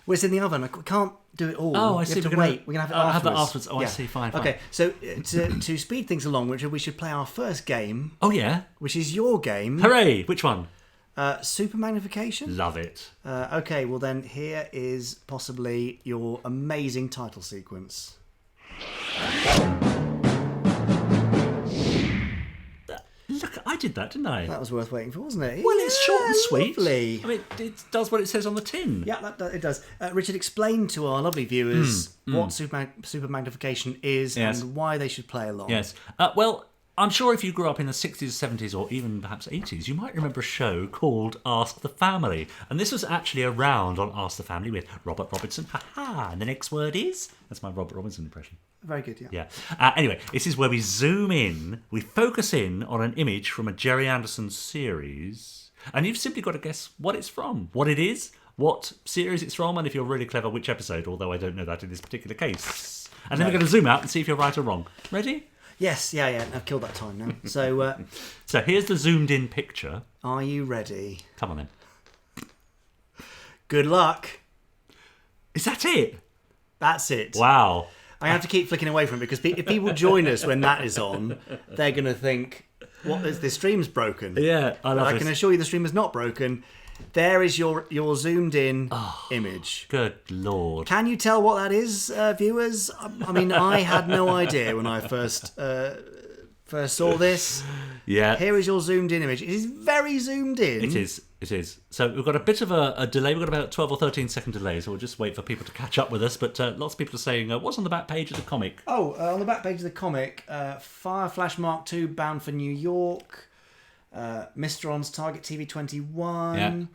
Well, it's in the oven. We can't do it all. Oh, I see. We're going to wait. We're going to have it afterwards. Have that afterwards. Oh, yeah. I see. Fine. Okay, so to speed things along, Richard, we should play our first game. Oh, yeah? Which is your game. Hooray! Which one? Super magnification. Love it. Okay, well then, here is possibly your amazing title sequence. Look, I did that, didn't I? That was worth waiting for, wasn't it? Well, it's short and sweet. Lovely. I mean, it does what it says on the tin. Yeah, it does. Richard, explain to our lovely viewers what super magnification is and why they should play along. Yes. Well, I'm sure if you grew up in the 60s, 70s, or even perhaps 80s, you might remember a show called Ask the Family. And this was actually around on Ask the Family with Robert Robertson. Ha-ha! And the next word is... That's my Robert Robinson impression. Very good, yeah. Anyway, this is where we zoom in, we focus in on an image from a Gerry Anderson series, and you've simply got to guess what it's from, what it is, what series it's from, and if you're really clever, which episode, although I don't know that in this particular case. And then we're going to zoom out and see if you're right or wrong. Ready? Yes, yeah. I've killed that time now. So, so here's the zoomed-in picture. Are you ready? Come on then. Good luck. Is that it? That's it. Wow. I have to keep flicking away from it because if people join us when that is on, they're going to think, "What is this stream's broken?" Yeah, I can assure you the stream is not broken. There is your zoomed in image. Good Lord. Can you tell what that is, viewers? I mean, I had no idea when I first saw this. Yeah. Here is your zoomed in image. It is very zoomed in. It is. It is. So we've got a bit of a delay. We've got about 12 or 13 second delay, so we'll just wait for people to catch up with us. But lots of people are saying, what's on the back page of the comic? On the back page of the comic, Fire Flash Mark II bound for New York, Mr. On's Target TV 21,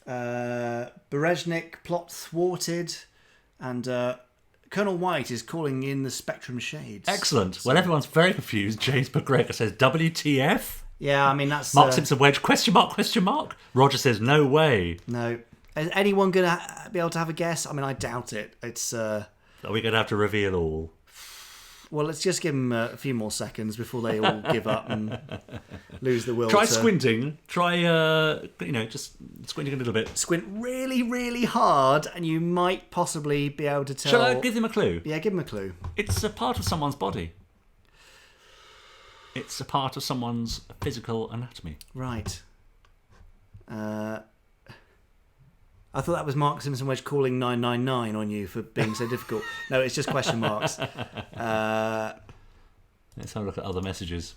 Bereznik plot thwarted, and Colonel White is calling in the Spectrum Shades. Excellent. Well, everyone's very confused. James McGregor says, WTF? Yeah, I mean, that's... Mark Simpson Wedge, question mark? Roger says, no way. No. Is anyone going to be able to have a guess? I mean, I doubt it. It's... Are we going to have to reveal all? Well, let's just give them a few more seconds before they all give up and lose the will. Try squinting. Try, just squinting a little bit. Squint really, really hard, and you might possibly be able to tell... Shall I give them a clue? Yeah, give them a clue. It's a part of someone's body. It's a part of someone's physical anatomy. Right. I thought that was Mark Simpson Wedge calling 999 on you for being so difficult. No, it's just question marks. Let's have a look at other messages.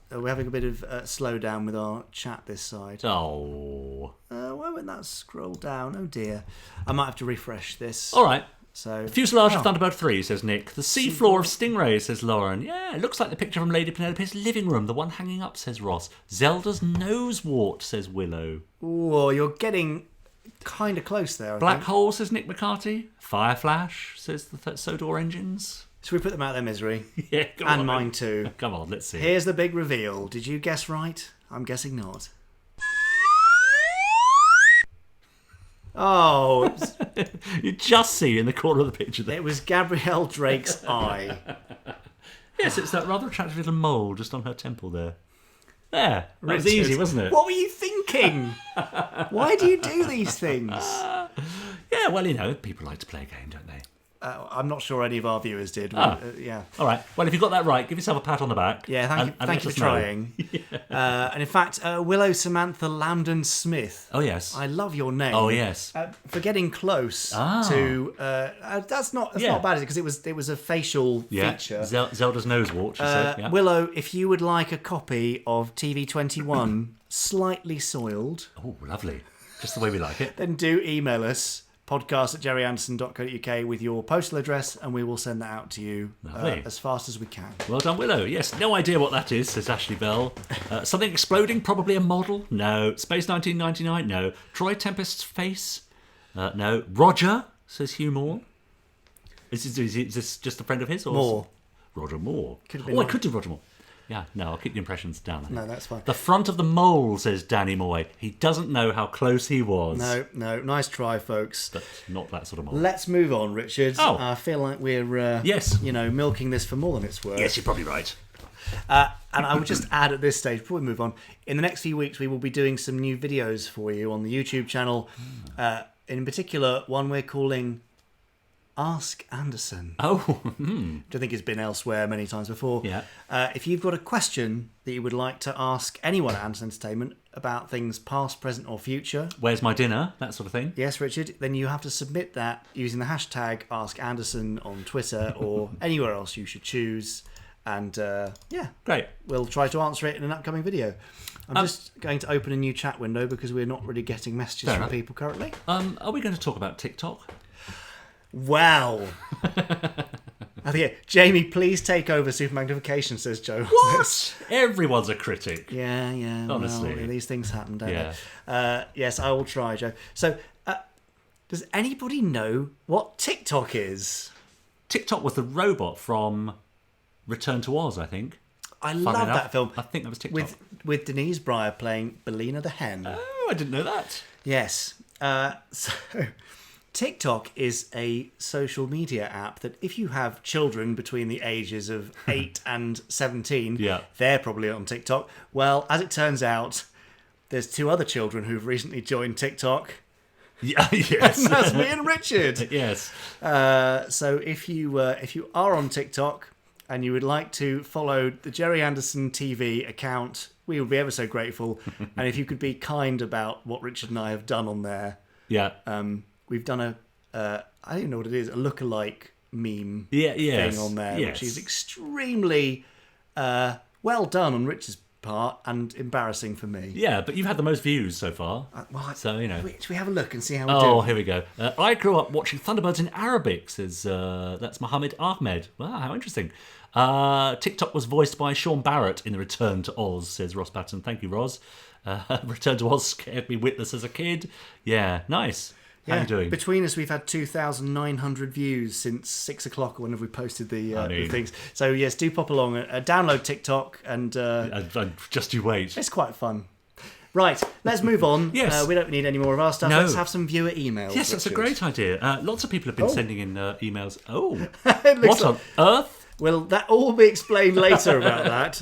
We're having a bit of slowdown with our chat this side. Oh. Why won't that scroll down? Oh dear. I might have to refresh this. All right. So, Fuselage of Thunderbird 3, says Nick. The seafloor of Stingray, says Lauren. Yeah, it looks like the picture from Lady Penelope's living room, the one hanging up, says Ross. Zelda's nosewort, says Willow. Oh, you're getting kind of close there. Black hole, says Nick McCarthy. Fire Flash, says the Sodor Engines. Should we put them out of their misery? Yeah, come on. And mine mine too. Come on, let's see. Here's the big reveal. Did you guess right? I'm guessing not. Oh, you just see in the corner of the picture there. It was Gabrielle Drake's eye. Yes, it's that rather attractive little mole just on her temple there. There. That was easy, wasn't it? What were you thinking? Why do you do these things? Yeah, well, people like to play a game, don't they? I'm not sure any of our viewers did. Yeah. All right. Well, if you got that right, give yourself a pat on the back. Yeah, thank you for trying. Yeah. And in fact, Willow Samantha Lambden Smith. Oh, yes. I love your name. Oh, yes. For getting close to... that's not bad, because it was a facial feature. Zelda's nosewort, she said. Yeah. Willow, if you would like a copy of TV 21, slightly soiled... Oh, lovely. Just the way we like it. Then do email us. podcast@gerryanderson.co.uk with your postal address, and we will send that out to you as fast as we can. Well done, Willow. Yes, no idea what that is, says Ashley Bell. Something exploding, probably a model? No. Space 1999? No. Troy Tempest's face? No. Roger, says Hugh Moore. Is this just a friend of his? Or Moore. Roger Moore. I could do Roger Moore. Yeah, no, I'll keep the impressions down. No, that's fine. The front of the mole, says Danny Moy. He doesn't know how close he was. No, nice try, folks. But not that sort of mole. Let's move on, Richard. Oh. I feel like we're milking this for more than it's worth. Yes, you're probably right. And I would just add at this stage, before we move on, in the next few weeks we will be doing some new videos for you on the YouTube channel. In particular, one we're calling Ask Anderson. Oh. Which I think has been elsewhere many times before. Yeah. If you've got a question that you would like to ask anyone at Anderson Entertainment about things past, present or future. Where's my dinner? That sort of thing. Yes, Richard. Then you have to submit that using the hashtag AskAnderson on Twitter or anywhere else you should choose. And great. We'll try to answer it in an upcoming video. I'm just going to open a new chat window because we're not really getting messages from people currently. Are we going to talk about TikTok? Wow. Jamie, please take over super magnification, says Joe. What? Everyone's a critic. Yeah. Honestly. Well, these things happen, don't they? Yes, I will try, Joe. So, does anybody know what TikTok is? TikTok was the robot from Return to Oz, I think. I love that film. I think that was TikTok. With Denise Breyer playing Belina the hen. Oh, I didn't know that. Yes. So... TikTok is a social media app that if you have children between the ages of 8 and 17, they're probably on TikTok. Well, as it turns out, there's 2 other children who've recently joined TikTok. Yeah, yes. And that's me and Richard. Yes. So if you are on TikTok and you would like to follow the Gerry Anderson TV account, we would be ever so grateful. And if you could be kind about what Richard and I have done on there. Yeah. We've done I don't even know what it is, a lookalike meme thing on there, yes. which is extremely well done on Richard's part and embarrassing for me. Yeah, but you've had the most views so far. So, Should we have a look and see how we do? Oh, here we go. I grew up watching Thunderbirds in Arabic, says that's Mohammed Ahmed. Wow, how interesting. TikTok was voiced by Sean Barrett in The Return to Oz, says Ross Patton. Thank you, Ross. Return to Oz scared me witless as a kid. Yeah, nice. How you doing? Between us, we've had 2,900 views since 6 o'clock whenever we posted the things. So, yes, do pop along. Download TikTok and... just you wait. It's quite fun. Right, let's move on. Yes. We don't need any more of our stuff. No. Let's have some viewer emails. Yes, that's a great idea. Lots of people have been sending in emails. Oh, what on earth? Well, that all will be explained later about that.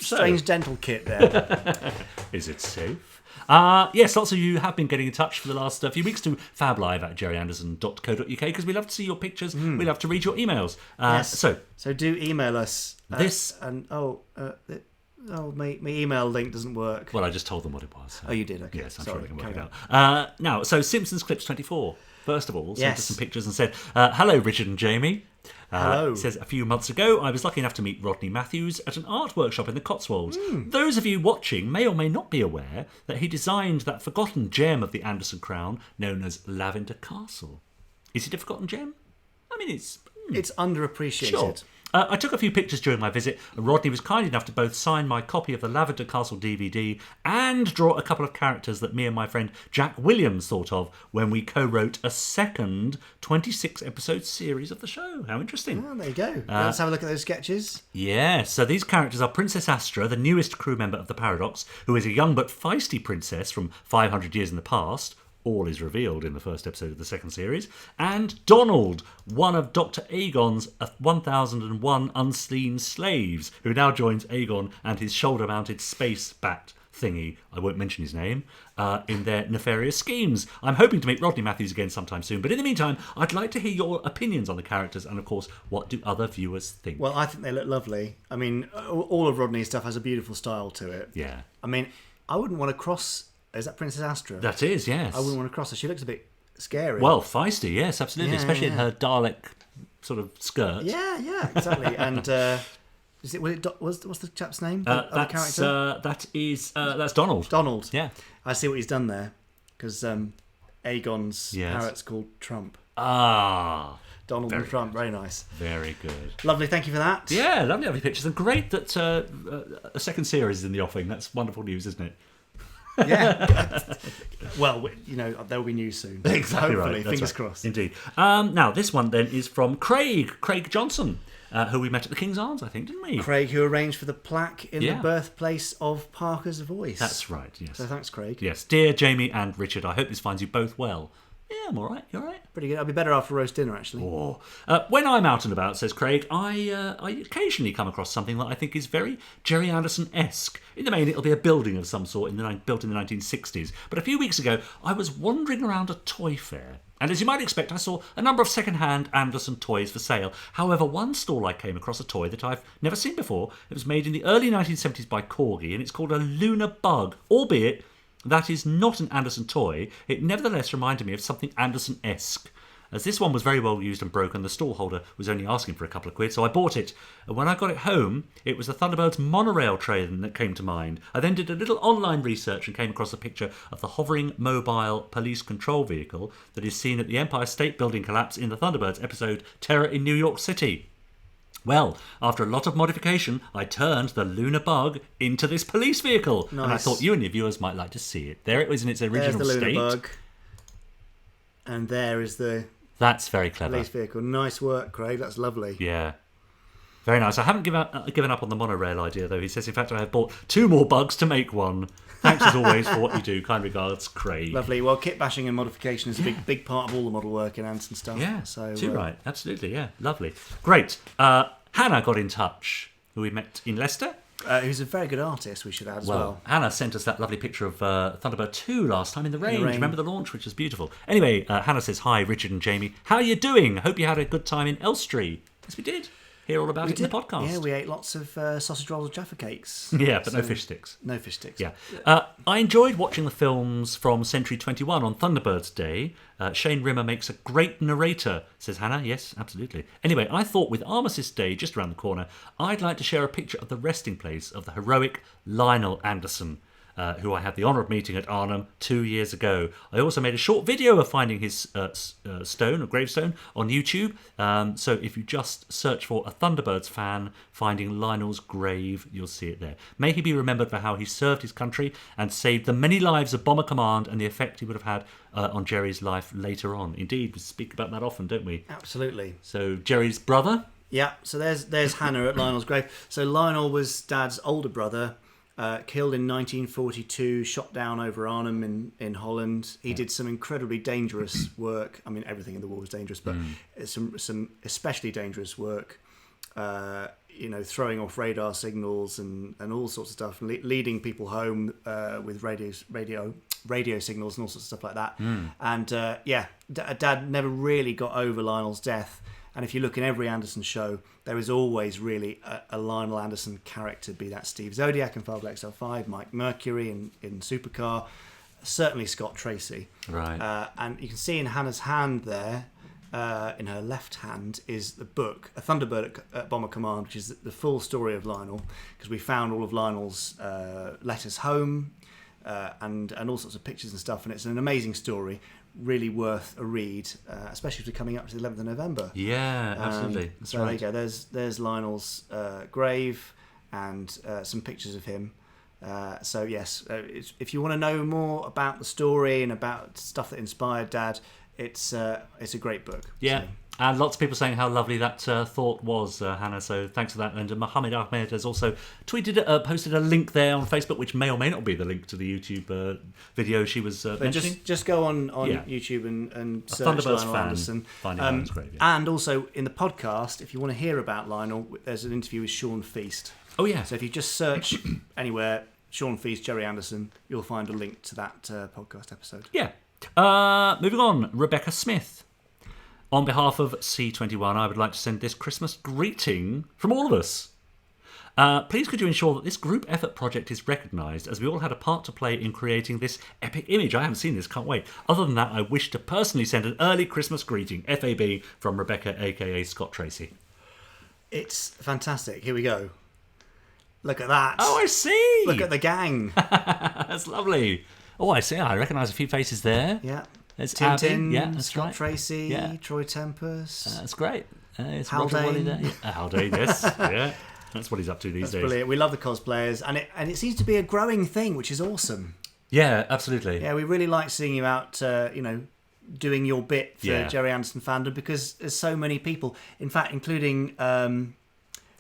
Strange dental kit there. Is it safe? Yes, lots of you have been getting in touch for the last few weeks to fablive@gerryanderson.co.uk because we love to see your pictures. We love to read your emails. Yes. So do email us. My email link doesn't work. Well, I just told them what it was. Oh, you did? Okay. Yes, I'm sure they can work it out. Now, so Simpsons Clips 24, first of all, sent us some pictures and said, hello, Richard and Jamie. Hello. It says, a few months ago, I was lucky enough to meet Rodney Matthews at an art workshop in the Cotswolds. Those of you watching may or may not be aware that he designed that forgotten gem of the Anderson crown known as Lavender Castle. Is it a forgotten gem? I mean, it's underappreciated. Sure. I took a few pictures during my visit, and Rodney was kind enough to both sign my copy of the Lavender Castle DVD and draw a couple of characters that me and my friend Jack Williams thought of when we co-wrote a second 26-episode series of the show. How interesting. Oh, there you go. Let's have a look at those sketches. Yeah, so these characters are Princess Astra, the newest crew member of the Paradox, who is a young but feisty princess from 500 years in the past. All is revealed in the first episode of the second series. And Donald, one of Dr. Aegon's 1001 unseen slaves, who now joins Aegon and his shoulder-mounted space bat thingy, I won't mention his name, in their nefarious schemes. I'm hoping to meet Rodney Matthews again sometime soon, but in the meantime, I'd like to hear your opinions on the characters and, of course, what do other viewers think? Well, I think they look lovely. I mean, all of Rodney's stuff has a beautiful style to it. Yeah. I mean, I wouldn't want to cross... Is that Princess Astra? That is, yes. I wouldn't want to cross her. She looks a bit scary. Well, feisty, yes, absolutely. Yeah, especially in her Dalek sort of skirt. Yeah, exactly. And what's the chap's name? That's Donald. Donald. Yeah. I see what he's done there. Because Aegon's parrot's called Trump. Ah. Donald and Trump, very nice. Very good. Lovely, thank you for that. Yeah, lovely pictures. And great that a second series is in the offing. That's wonderful news, isn't it? Yeah. Well, there will be news soon. Exactly. Hopefully, right. fingers crossed. Indeed. Now, this one then is from Craig Johnson, who we met at the King's Arms, I think, didn't we? Craig, who arranged for the plaque in the birthplace of Parker's voice. That's right, yes. So thanks, Craig. Yes. Dear Jamie and Richard, I hope this finds you both well. Yeah, I'm all right. You all right? Pretty good. I'll be better after roast dinner, actually. Oh. When I'm out and about, says Craig, I occasionally come across something that I think is very Gerry Anderson-esque. In the main, it'll be a building of some sort built in the 1960s. But a few weeks ago, I was wandering around a toy fair. And as you might expect, I saw a number of second-hand Anderson toys for sale. However, one stall I came across a toy that I've never seen before. It was made in the early 1970s by Corgi, and it's called a lunar bug, albeit... that is not an Anderson toy. It nevertheless reminded me of something Anderson-esque. As this one was very well used and broken, the stallholder was only asking for a couple of quid, so I bought it. And when I got it home, it was the Thunderbirds monorail train that came to mind. I then did a little online research and came across a picture of the hovering mobile police control vehicle that is seen at the Empire State Building collapse in the Thunderbirds episode Terror in New York City. Well, after a lot of modification, I turned the lunar bug into this police vehicle. Nice. And I thought you and your viewers might like to see it. There it was in its original There's the state. lunar bug. And there is the... That's very clever. Police vehicle. Nice work, Craig. That's lovely. Yeah. Very nice. I haven't given up on the monorail idea, though. He says, in fact, I have bought 2 more bugs to make one. Thanks, as always, for what you do. Kind regards, Craig. Lovely. Well, kit bashing and modification is a big part of all the model work in Anderson stuff. Yeah, so, too right. Absolutely, yeah. Lovely. Great. Hannah got in touch, who we met in Leicester. Who's a very good artist, we should add as well. Hannah sent us that lovely picture of Thunderbird 2 last time in the rain. Remember the launch, which was beautiful. Anyway, Hannah says, hi, Richard and Jamie. How are you doing? Hope you had a good time in Elstree. Yes, we did. hear all about it in the podcast. Yeah, we ate lots of sausage rolls and Jaffa cakes. Yeah, but no fish sticks. No fish sticks. Yeah. I enjoyed watching the films from Century 21 on Thunderbirds Day. Shane Rimmer makes a great narrator, says Hannah. Yes, absolutely. Anyway, I thought with Armistice Day just around the corner, I'd like to share a picture of the resting place of the heroic Lionel Anderson, who I had the honour of meeting at Arnhem 2 years ago. I also made a short video of finding his gravestone on YouTube. So if you just search for a Thunderbirds fan finding Lionel's grave, you'll see it there. May he be remembered for how he served his country and saved the many lives of Bomber Command and the effect he would have had on Gerry's life later on. Indeed, we speak about that often, don't we? Absolutely. So Gerry's brother? Yeah, so there's Hannah at Lionel's grave. So Lionel was Dad's older brother. Killed in 1942, shot down over Arnhem in Holland. He did some incredibly dangerous work. I mean, everything in the war was dangerous, but some especially dangerous work. Throwing off radar signals and all sorts of stuff, leading people home with radio signals and all sorts of stuff like that. And Dad never really got over Lionel's death. And if you look in every Anderson show, there is always really a Lionel Anderson character, be that Steve Zodiac in FAB XL5, Mike Mercury in Supercar, certainly Scott Tracy. Right. And you can see in Hannah's hand there, in her left hand, is the book, A Thunderbird at Bomber Command, which is the full story of Lionel, because we found all of Lionel's letters home and all sorts of pictures and stuff, and it's an amazing story. Really worth a read, especially if we're coming up to the 11th of November. Yeah, absolutely. That's so right. There you go. There's Lionel's grave and some pictures of him. So yes, if you want to know more about the story and about stuff that inspired Dad, it's a great book. Yeah. So. And lots of people saying how lovely that thought was, Hannah. So thanks for that. And Mohammed Ahmed has also posted a link there on Facebook, which may or may not be the link to the YouTube video she was mentioning. Just go on YouTube and search Thunderbirds Lionel Anderson. Finding Lionel's grave, yeah. And also in the podcast, if you want to hear about Lionel, there's an interview with Sean Feast. Oh yeah. So if you just search anywhere, Sean Feast, Gerry Anderson, you'll find a link to that podcast episode. Yeah. Moving on, Rebecca Smith. On behalf of C21, I would like to send this Christmas greeting from all of us. Please could you ensure that this group effort project is recognised, as we all had a part to play in creating this epic image. I haven't seen this, can't wait. Other than that, I wish to personally send an early Christmas greeting, FAB, from Rebecca, aka Scott Tracy. It's fantastic. Here we go. Look at that. Oh, I see. Look at the gang. That's lovely. Oh, I see. I recognise a few faces there. Yeah. There's Tintin, Abby. Yeah, that's Scott right. Tracy, Troy Tempest. That's great. It's Haldane. Roger Wally there. Haldane, yes. Yeah. That's what he's up to these days. Brilliant. We love the cosplayers, and it seems to be a growing thing, which is awesome. Yeah, absolutely. Yeah, we really like seeing you out, doing your bit for Gerry Anderson fandom, because there's so many people. In fact, including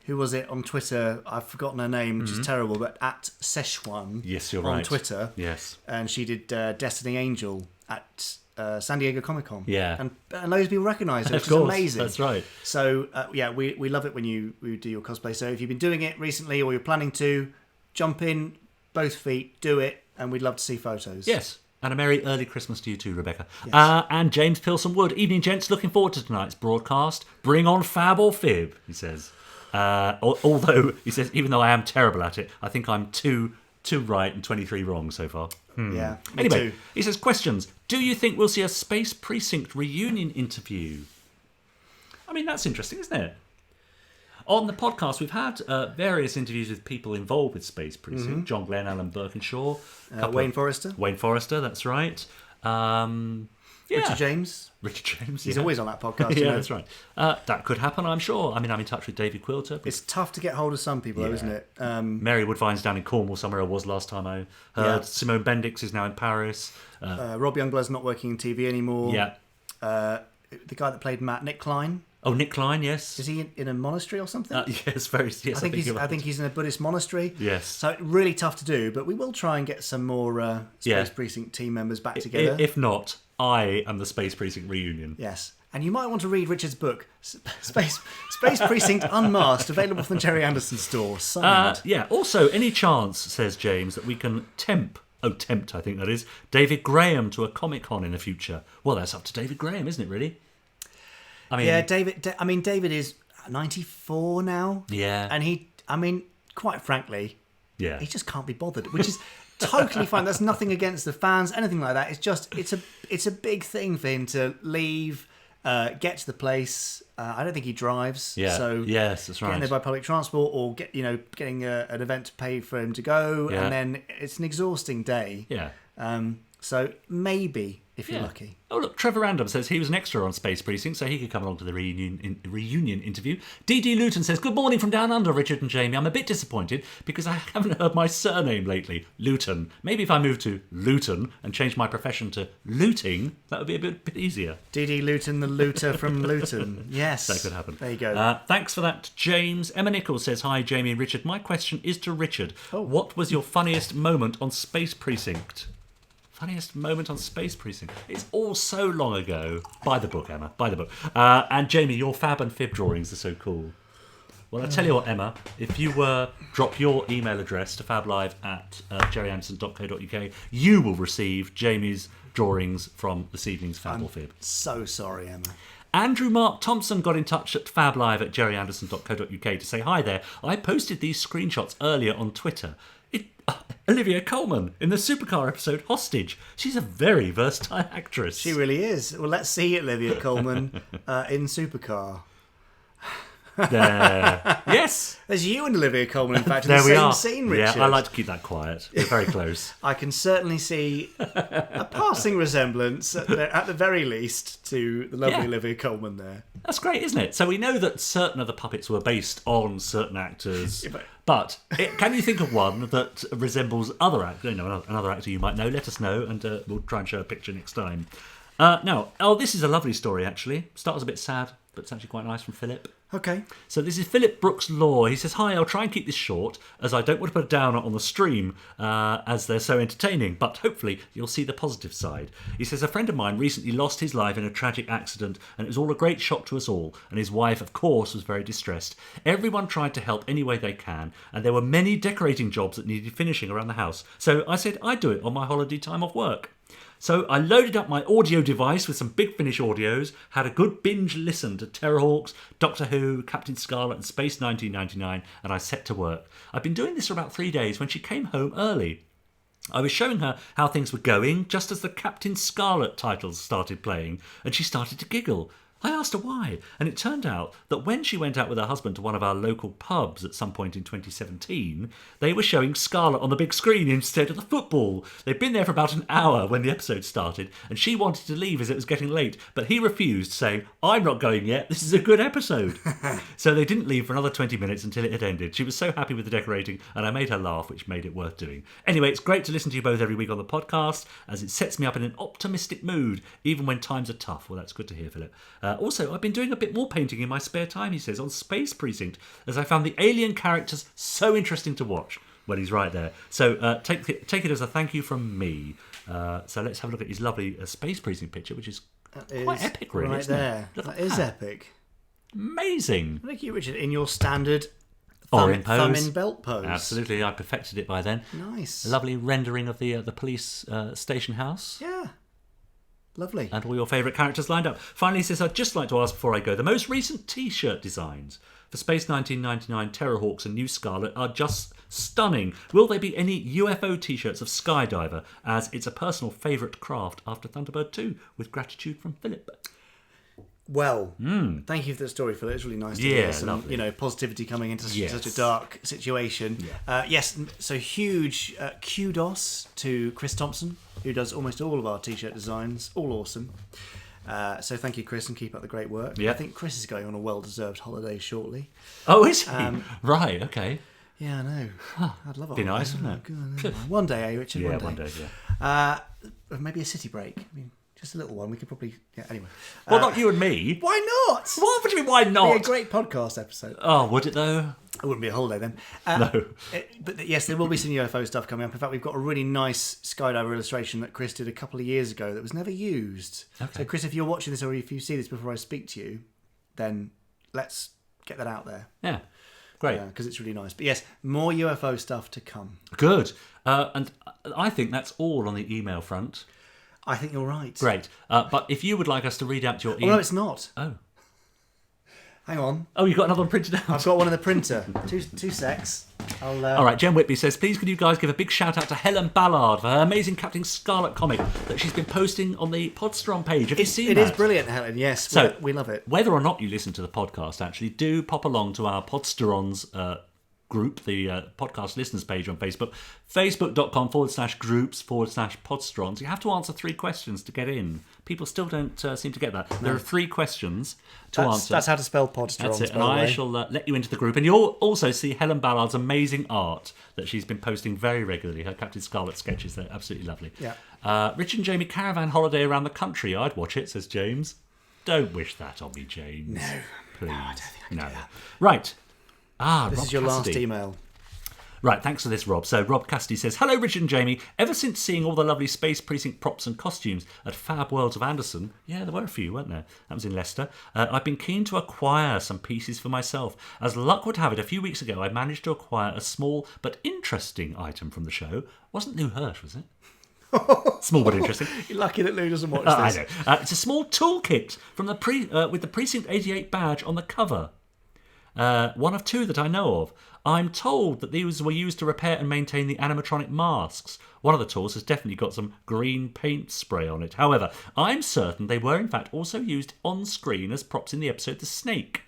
who was it on Twitter? I've forgotten her name, which is terrible, but at Szechuan. Yes, you're on right. Twitter. Yes, and she did Destiny Angel at San Diego Comic Con. Yeah, and loads of people recognise it, which is amazing. That's right. So we love it when you do your cosplay. So if you've been doing it recently or you're planning to, jump in, both feet, do it, and we'd love to see photos. Yes. And a merry early Christmas to you too, Rebecca. Yes. And James Pilson Wood. Evening, gents. Looking forward to tonight's broadcast. Bring on Fab or Fib, he says. Although, he says, even though I am terrible at it, I think I'm two right and 23 wrong so far. Yeah. Anyway, he says, questions. Do you think we'll see a Space Precinct reunion interview? I mean, that's interesting, isn't it? On the podcast, we've had various interviews with people involved with Space Precinct. Mm-hmm. John Glenn, Alan Birkinshaw. Wayne Forrester. Wayne Forrester, that's right. Richard James. He's always on that podcast. Yeah, that's right. That could happen, I'm sure. I mean, I'm in touch with David Quilter. It's tough to get hold of some people, though, isn't it? Mary Woodvine's down in Cornwall, somewhere I was last time I heard. Yeah. Simone Bendix is now in Paris. Rob Youngblood's not working in TV anymore. Yeah. The guy that played Matt, Nick Klein. Oh, Nick Klein, yes. Is he in a monastery or something? Yes, very. Yes, I think he's in a Buddhist monastery. Yes. So really tough to do, but we will try and get some more Space Precinct team members back together. If not, I am the Space Precinct reunion. Yes. And you might want to read Richard's book, Space Precinct Unmasked, available from the Gerry Anderson store. Signed. Yeah. Also, any chance, says James, that we can tempt, I think that is, David Graham to a Comic-Con in the future? Well, that's up to David Graham, isn't it, really? I mean, David is 94 now. Yeah. And quite frankly, he just can't be bothered, which is totally fine. That's nothing against the fans, anything like that. It's just it's a big thing for him to leave, get to the place. I don't think he drives. Yeah. So yes, that's right. Getting there by public transport or getting an event to pay for him to go, and then it's an exhausting day. Yeah. So maybe if you're lucky. Oh, look, Trevor Random says he was an extra on Space Precinct, so he could come along to the reunion interview. D.D. Luton says, good morning from down under, Richard and Jamie. I'm a bit disappointed because I haven't heard my surname lately, Luton. Maybe if I moved to Luton and changed my profession to looting, that would be a bit easier. D.D. Luton, the looter from Luton. Yes. That could happen. There you go. Thanks for that, James. Emma Nichols says, hi, Jamie and Richard. My question is to Richard. What was your funniest moment on Space Precinct? Funniest moment on Space Precinct. It's all so long ago. Buy the book, Emma. Buy the book. And Jamie, your fab and fib drawings are so cool. Well, I tell you what, Emma, if you drop your email address to fablive@gerryanderson.co.uk, you will receive Jamie's drawings from this evening's Fab or Fib. So sorry, Emma. Andrew Mark Thompson got in touch at fablive@gerryanderson.co.uk to say, hi there, I posted these screenshots earlier on Twitter. Olivia Colman in the Supercar episode Hostage. She's a very versatile actress. She really is. Well, let's see Olivia Colman in Supercar. There. Yes. There's you and Olivia Colman, in fact, in there the we same are. scene, Richard. Yeah, I like to keep that quiet. We're very close. I can certainly see a passing resemblance, at the very least, to the lovely Olivia Colman there. That's great, isn't it? So we know that certain of the puppets were based on certain actors. But can you think of one that resembles another actor you might know? Let us know, and we'll try and show a picture next time. Now, this is a lovely story, actually. Starts a bit sad, but it's actually quite nice from Philip. Okay. So this is Philip Brooks Law. He says, hi, I'll try and keep this short, as I don't want to put a downer on the stream, as they're so entertaining, but hopefully you'll see the positive side. He says, a friend of mine recently lost his life in a tragic accident, and it was all a great shock to us all, and his wife, of course, was very distressed. Everyone tried to help any way they can, and there were many decorating jobs that needed finishing around the house. So I said I'd do it on my holiday time off work. So I loaded up my audio device with some Big Finish audios, had a good binge listen to Terrorhawks, Doctor Who, Captain Scarlet and Space 1999, and I set to work. I've been doing this for about 3 days when she came home early. I was showing her how things were going just as the Captain Scarlet titles started playing, and she started to giggle. I asked her why, and it turned out that when she went out with her husband to one of our local pubs at some point in 2017, they were showing Scarlet on the big screen instead of the football. They'd been there for about an hour when the episode started, and she wanted to leave as it was getting late, but he refused, saying, I'm not going yet, this is a good episode. So they didn't leave for another 20 minutes until it had ended. She was so happy with the decorating, and I made her laugh, which made it worth doing. Anyway, it's great to listen to you both every week on the podcast, as it sets me up in an optimistic mood, even when times are tough. Well, that's good to hear, Philip. Also, I've been doing a bit more painting in my spare time, he says, on Space Precinct, as I found the alien characters so interesting to watch. Well, he's right there. So take it as a thank you from me. So let's have a look at his lovely Space Precinct picture, which is quite epic, really, right isn't there. it? That is epic. Amazing. Thank you, Richard, in your standard thumb in belt pose. Absolutely, I perfected it by then. Nice. A lovely rendering of the police station house. Yeah. Lovely. And all your favourite characters lined up. Finally, he says, I'd just like to ask before I go, the most recent T-shirt designs for Space 1999, Terrorhawks and New Scarlet are just stunning. Will there be any UFO T-shirts of Skydiver, as it's a personal favourite craft after Thunderbird 2? With gratitude from Philip. Well, thank you for the story, Phil. It's really nice to hear some, positivity coming into such a dark situation. Yeah. Yes, so huge kudos to Chris Thompson, who does almost all of our T-shirt designs. All awesome. So thank you, Chris, and keep up the great work. Yeah. I think Chris is going on a well-deserved holiday shortly. Oh, is he? Right, okay. Yeah, I know. I'd love it. Be nice, wouldn't it? One day, Richard. Yeah, one day. Yeah. Maybe a city break. I mean, just a little one. We could probably... Yeah, anyway. Well, not you and me. Why not? What do you mean, why not? It'd be a great podcast episode. Oh, would it, though? It wouldn't be a holiday then. No. But yes, there will be some UFO stuff coming up. In fact, we've got a really nice Skydiver illustration that Chris did a couple of years ago that was never used. Okay. So, Chris, if you're watching this or if you see this before I speak to you, then let's get that out there. Yeah. Great. Because it's really nice. But yes, more UFO stuff to come. Good. And I think that's all on the email front. I think you're right. Great. But if you would like us to read out your email... Oh, no, it's not. Oh. Hang on. Oh, you got another one printed out? I've got one in the printer. Two secs. All right, Jen Whitby says, please could you guys give a big shout out to Helen Ballard for her amazing Captain Scarlet comic that she's been posting on the Podsteron page. Have you seen that? It is brilliant, Helen, yes. So, we love it. Whether or not you listen to the podcast, actually, do pop along to our Podsteron's group, the podcast listeners page on Facebook, facebook.com/groups/Podsterons. You have to answer 3 questions to get in. People still don't seem to get that. No. There are 3 questions to answer. That's how to spell Podsterons. That's it. And I shall let you into the group. And you'll also see Helen Ballard's amazing art that she's been posting very regularly. Her Captain Scarlet sketches, they're absolutely lovely. Yeah. Richard and Jamie caravan holiday around the country. I'd watch it, says James. Don't wish that on me, James. No. Please. No, I don't think I can do that. Right. This Rob is your Cassidy. last email. Right, thanks for this, Rob. So Rob Cassidy says, hello, Richard and Jamie. Ever since seeing all the lovely Space Precinct props and costumes at Fab Worlds of Anderson, yeah, there were a few, weren't there? That was in Leicester. I've been keen to acquire some pieces for myself. As luck would have it, a few weeks ago, I managed to acquire a small but interesting item from the show. Wasn't Lou Hirsch, was it? Small but interesting. You're lucky that Lou doesn't watch this. I know. It's a small toolkit from the with the Precinct 88 badge on the cover. One of 2 that I know of. I'm told that these were used to repair and maintain the animatronic masks. One of the tools has definitely got some green paint spray on it. However, I'm certain they were in fact also used on screen as props in the episode The Snake.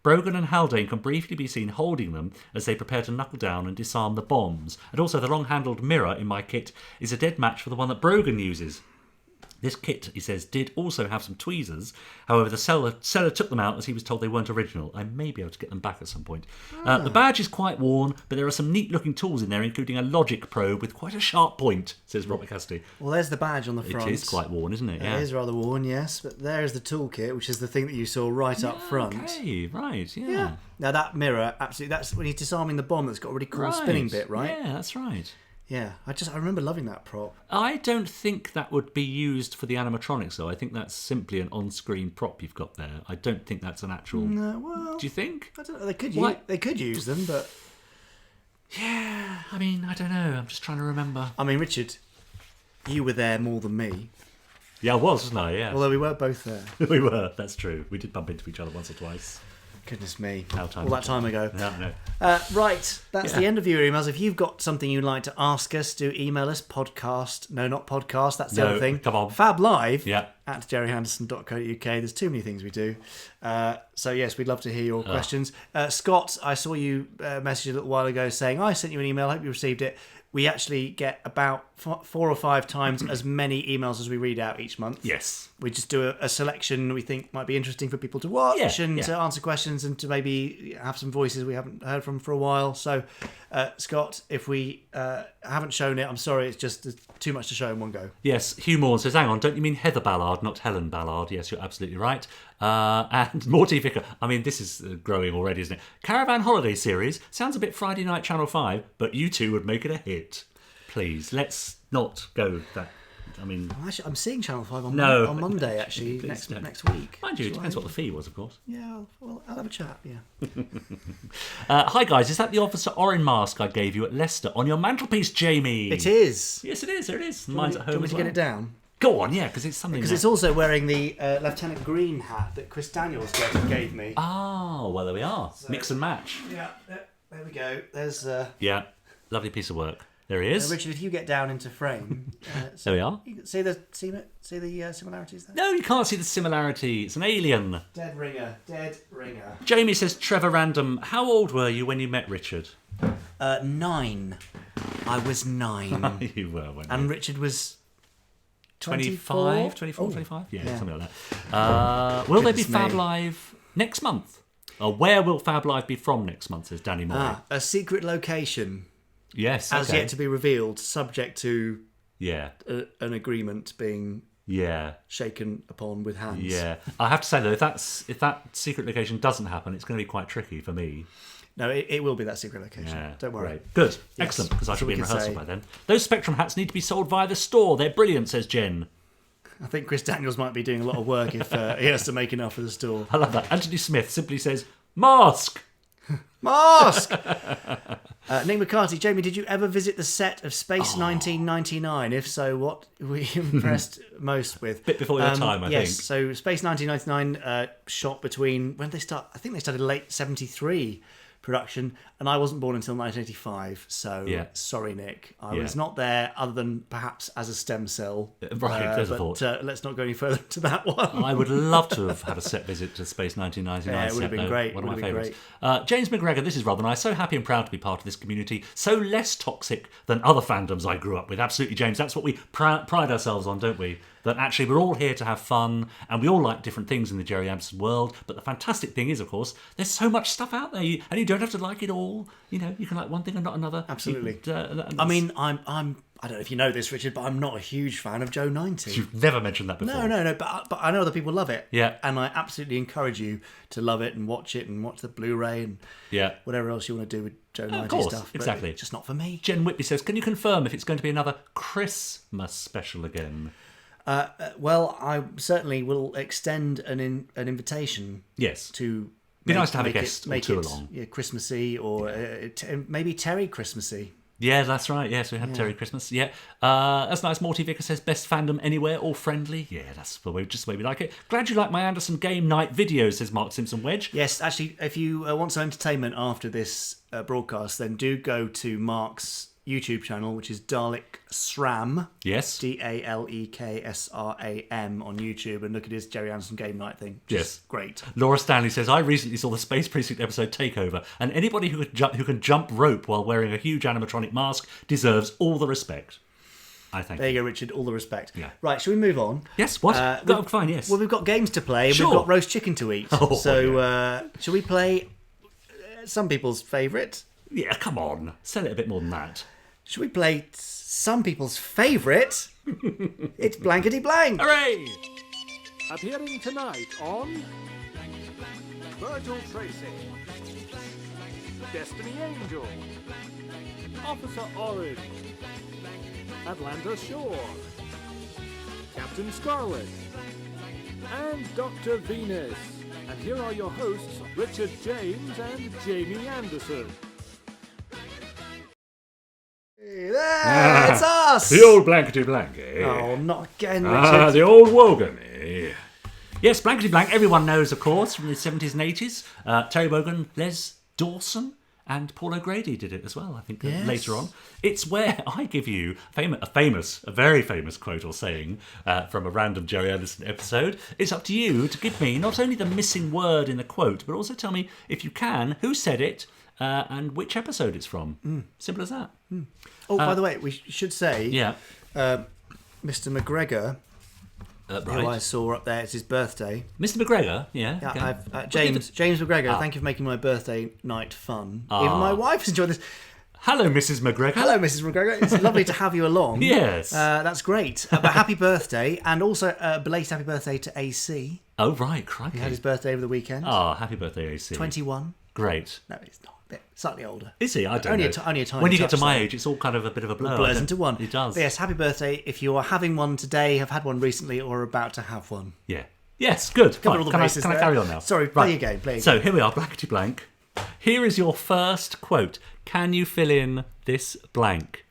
Brogan and Haldane can briefly be seen holding them as they prepare to knuckle down and disarm the bombs. And also the long-handled mirror in my kit is a dead match for the one that Brogan uses. This kit, he says, did also have some tweezers. However, the seller took them out as he was told they weren't original. I may be able to get them back at some point. The badge is quite worn, but there are some neat-looking tools in there, including a logic probe with quite a sharp point, says Robert Cassidy. Well, there's the badge on the front. It is quite worn, isn't it? Yeah. It is rather worn, yes. But there's the toolkit, which is the thing that you saw right up front. Okay, right, yeah. Now, that mirror, absolutely, that's when he's disarming the bomb that's got a really cool spinning bit, right? Yeah, that's right. Yeah, I remember loving that prop. I don't think that would be used for the animatronics, though. I think that's simply an on-screen prop you've got there. I don't think that's an actual... No, well... Do you think? I don't know. They could use them, but... Yeah, I mean, I don't know. I'm just trying to remember. I mean, Richard, you were there more than me. Yeah, I was, wasn't I? Yeah. Although we were both there. We were, that's true. We did bump into each other once or twice. Goodness me. All that time ago. No. Right, that's the end of your emails. If you've got something you'd like to ask us, do email us. Podcast. No, not podcast. That's the other thing. Come on. FabLive at gerryanderson.co.uk. There's too many things we do. So, yes, we'd love to hear your questions. Scott, I saw you message a little while ago saying, I sent you an email. I hope you received it. We actually get about 4 or 5 times as many emails as we read out each month. Yes. We just do a selection we think might be interesting for people to watch to answer questions and to maybe have some voices we haven't heard from for a while. So, Scott, if we haven't shown it, I'm sorry, it's just too much to show in one go. Yes, Hugh Moore says, hang on, don't you mean Heather Ballard, not Helen Ballard? Yes, you're absolutely right. And Morty Vicker, I mean, this is growing already, isn't it? Caravan Holiday Series sounds a bit Friday Night Channel 5, but you two would make it a hit. Please, let's not go that... I mean... Actually, I'm seeing Channel 5 on Monday, actually, next week. Mind you, it depends what the fee was, of course. Yeah, well, I'll have a chat, yeah. Hi, guys. Is that the Officer Orin mask I gave you at Leicester on your mantelpiece, Jamie? It is. Yes, it is. There it is. Mine's at home. Do you want me to get it down? Go on, yeah, because it's something... Because it's also wearing the Lieutenant Green hat that Chris Daniels gave me. Oh, well, there we are. So, mix and match. Yeah, there we go. There's... Yeah, lovely piece of work. There he is. Richard, if you get down into frame... there we are. You can see the similarities there? No, you can't see the similarity. It's an alien. Dead ringer. Jamie says, Trevor Random, how old were you when you met Richard? 9. I was 9. You were, weren't you? And Richard was... 25? 25? Yeah, something like that. Will there be Fab Live next month? Where will Fab Live be from next month, says Danny Moore. A secret location. Yes, as yet to be revealed, subject to an agreement being shaken upon with hands. Yeah, I have to say though, if that secret location doesn't happen, it's going to be quite tricky for me. No, it will be that secret location. Yeah, don't worry. Great. Good, excellent, because I should be in rehearsal by then. Those Spectrum hats need to be sold via the store. They're brilliant, says Jen. I think Chris Daniels might be doing a lot of work if he has to make enough for the store. I love that. Anthony Smith simply says, mask! Mask! Nick McCarthy, Jamie, did you ever visit the set of Space 1999? If so, what were you impressed most with? Bit before your time, I think. Yes, so Space 1999 shot between, when did they start? I think they started late 73 production, and I wasn't born until 1985, so sorry, Nick. I was not there, other than perhaps as a stem cell. Right, there's a thought. Let's not go any further to that one. I would love to have had a set visit to Space 1999. Yeah, it would have been great. One of my favourites. James McGregor, this is rather nice. So happy and proud to be part of this community. So less toxic than other fandoms I grew up with. Absolutely, James. That's what we pride ourselves on, don't we? That actually we're all here to have fun, and we all like different things in the Gerry Anderson world. But the fantastic thing is, of course, there's so much stuff out there, and you don't have to like it all. You know, you can like one thing and not another. Absolutely. I mean, I don't know if you know this, Richard, but I'm not a huge fan of Joe 90. You've never mentioned that before. No. But I know other people love it. Yeah. And I absolutely encourage you to love it and watch the Blu-ray and whatever else you want to do with Joe 90 stuff. Exactly. But it's just not for me. Jen Whitby says, can you confirm if it's going to be another Christmas special again? Well, I certainly will extend an invitation. Yes. To be nice to have a guest or two along. Yeah, Christmassy or maybe Terry Christmassy. Yeah, that's right. Yes, we had Terry Christmas. Yeah, that's nice. Morty Vicker says best fandom anywhere, all friendly. Yeah, that's just the way we like it. Glad you like my Anderson game night videos, says Mark Simpson Wedge. Yes, actually, if you want some entertainment after this broadcast, then do go to Mark's YouTube channel, which is Dalek SRAM. Yes. DALEKSRAM on YouTube, and look at his Gerry Anderson game night thing. Yes. Great. Laura Stanley says, I recently saw the Space Precinct episode Takeover, and anybody who can jump rope while wearing a huge animatronic mask deserves all the respect. I think. There you go, Richard. All the respect. Yeah. Right, shall we move on? Yes, what? Fine, yes. Well, we've got games to play, and sure. We've got roast chicken to eat. Shall we play some people's favourite? Yeah, come on. Sell it a bit more than that. Should we play some people's favourite? It's Blankety-Blank. Hooray! Appearing tonight on Virgil Tracy, Destiny Angel, Officer Orange, Atlanta Shore, Captain Scarlet, and Dr. Venus. And here are your hosts, Richard James and Jamie Anderson. There, it's us! The old Blankety-Blank, eh? Oh, not again, Richard. The old Wogan, eh? Yes, Blankety-Blank, everyone knows, of course, from the 70s and 80s. Terry Wogan, Les Dawson, and Paul O'Grady did it as well, I think, later on. It's where I give you a very famous quote or saying from a random Gerry Anderson episode. It's up to you to give me not only the missing word in the quote, but also tell me, if you can, who said it, and which episode it's from. Simple as that. Oh, by the way, we should say, Mr. McGregor, who I saw up there, it's his birthday. Mr. McGregor, James McGregor, thank you for making my birthday night fun. Even my wife's enjoyed this. Hello, Mrs. McGregor. Hello, Mrs. McGregor. It's lovely to have you along. Yes. That's great. But happy birthday, and also belated happy birthday to AC. Oh, right, crikey. He had his birthday over the weekend. Oh, happy birthday, AC. 21. Great. No, he's not. Slightly older. Is he? I don't know. Only a tiny When you get to my though. age, it's all kind of a bit of a blur. It blurs into one. It does. But yes, happy birthday if you are having one today, have had one recently, or are about to have one. Yeah. Yes, good. Covered all the bases Can I carry on now? Sorry, play your game. So here we are, Blankety-Blank. Here is your first quote. Can you fill in this blank?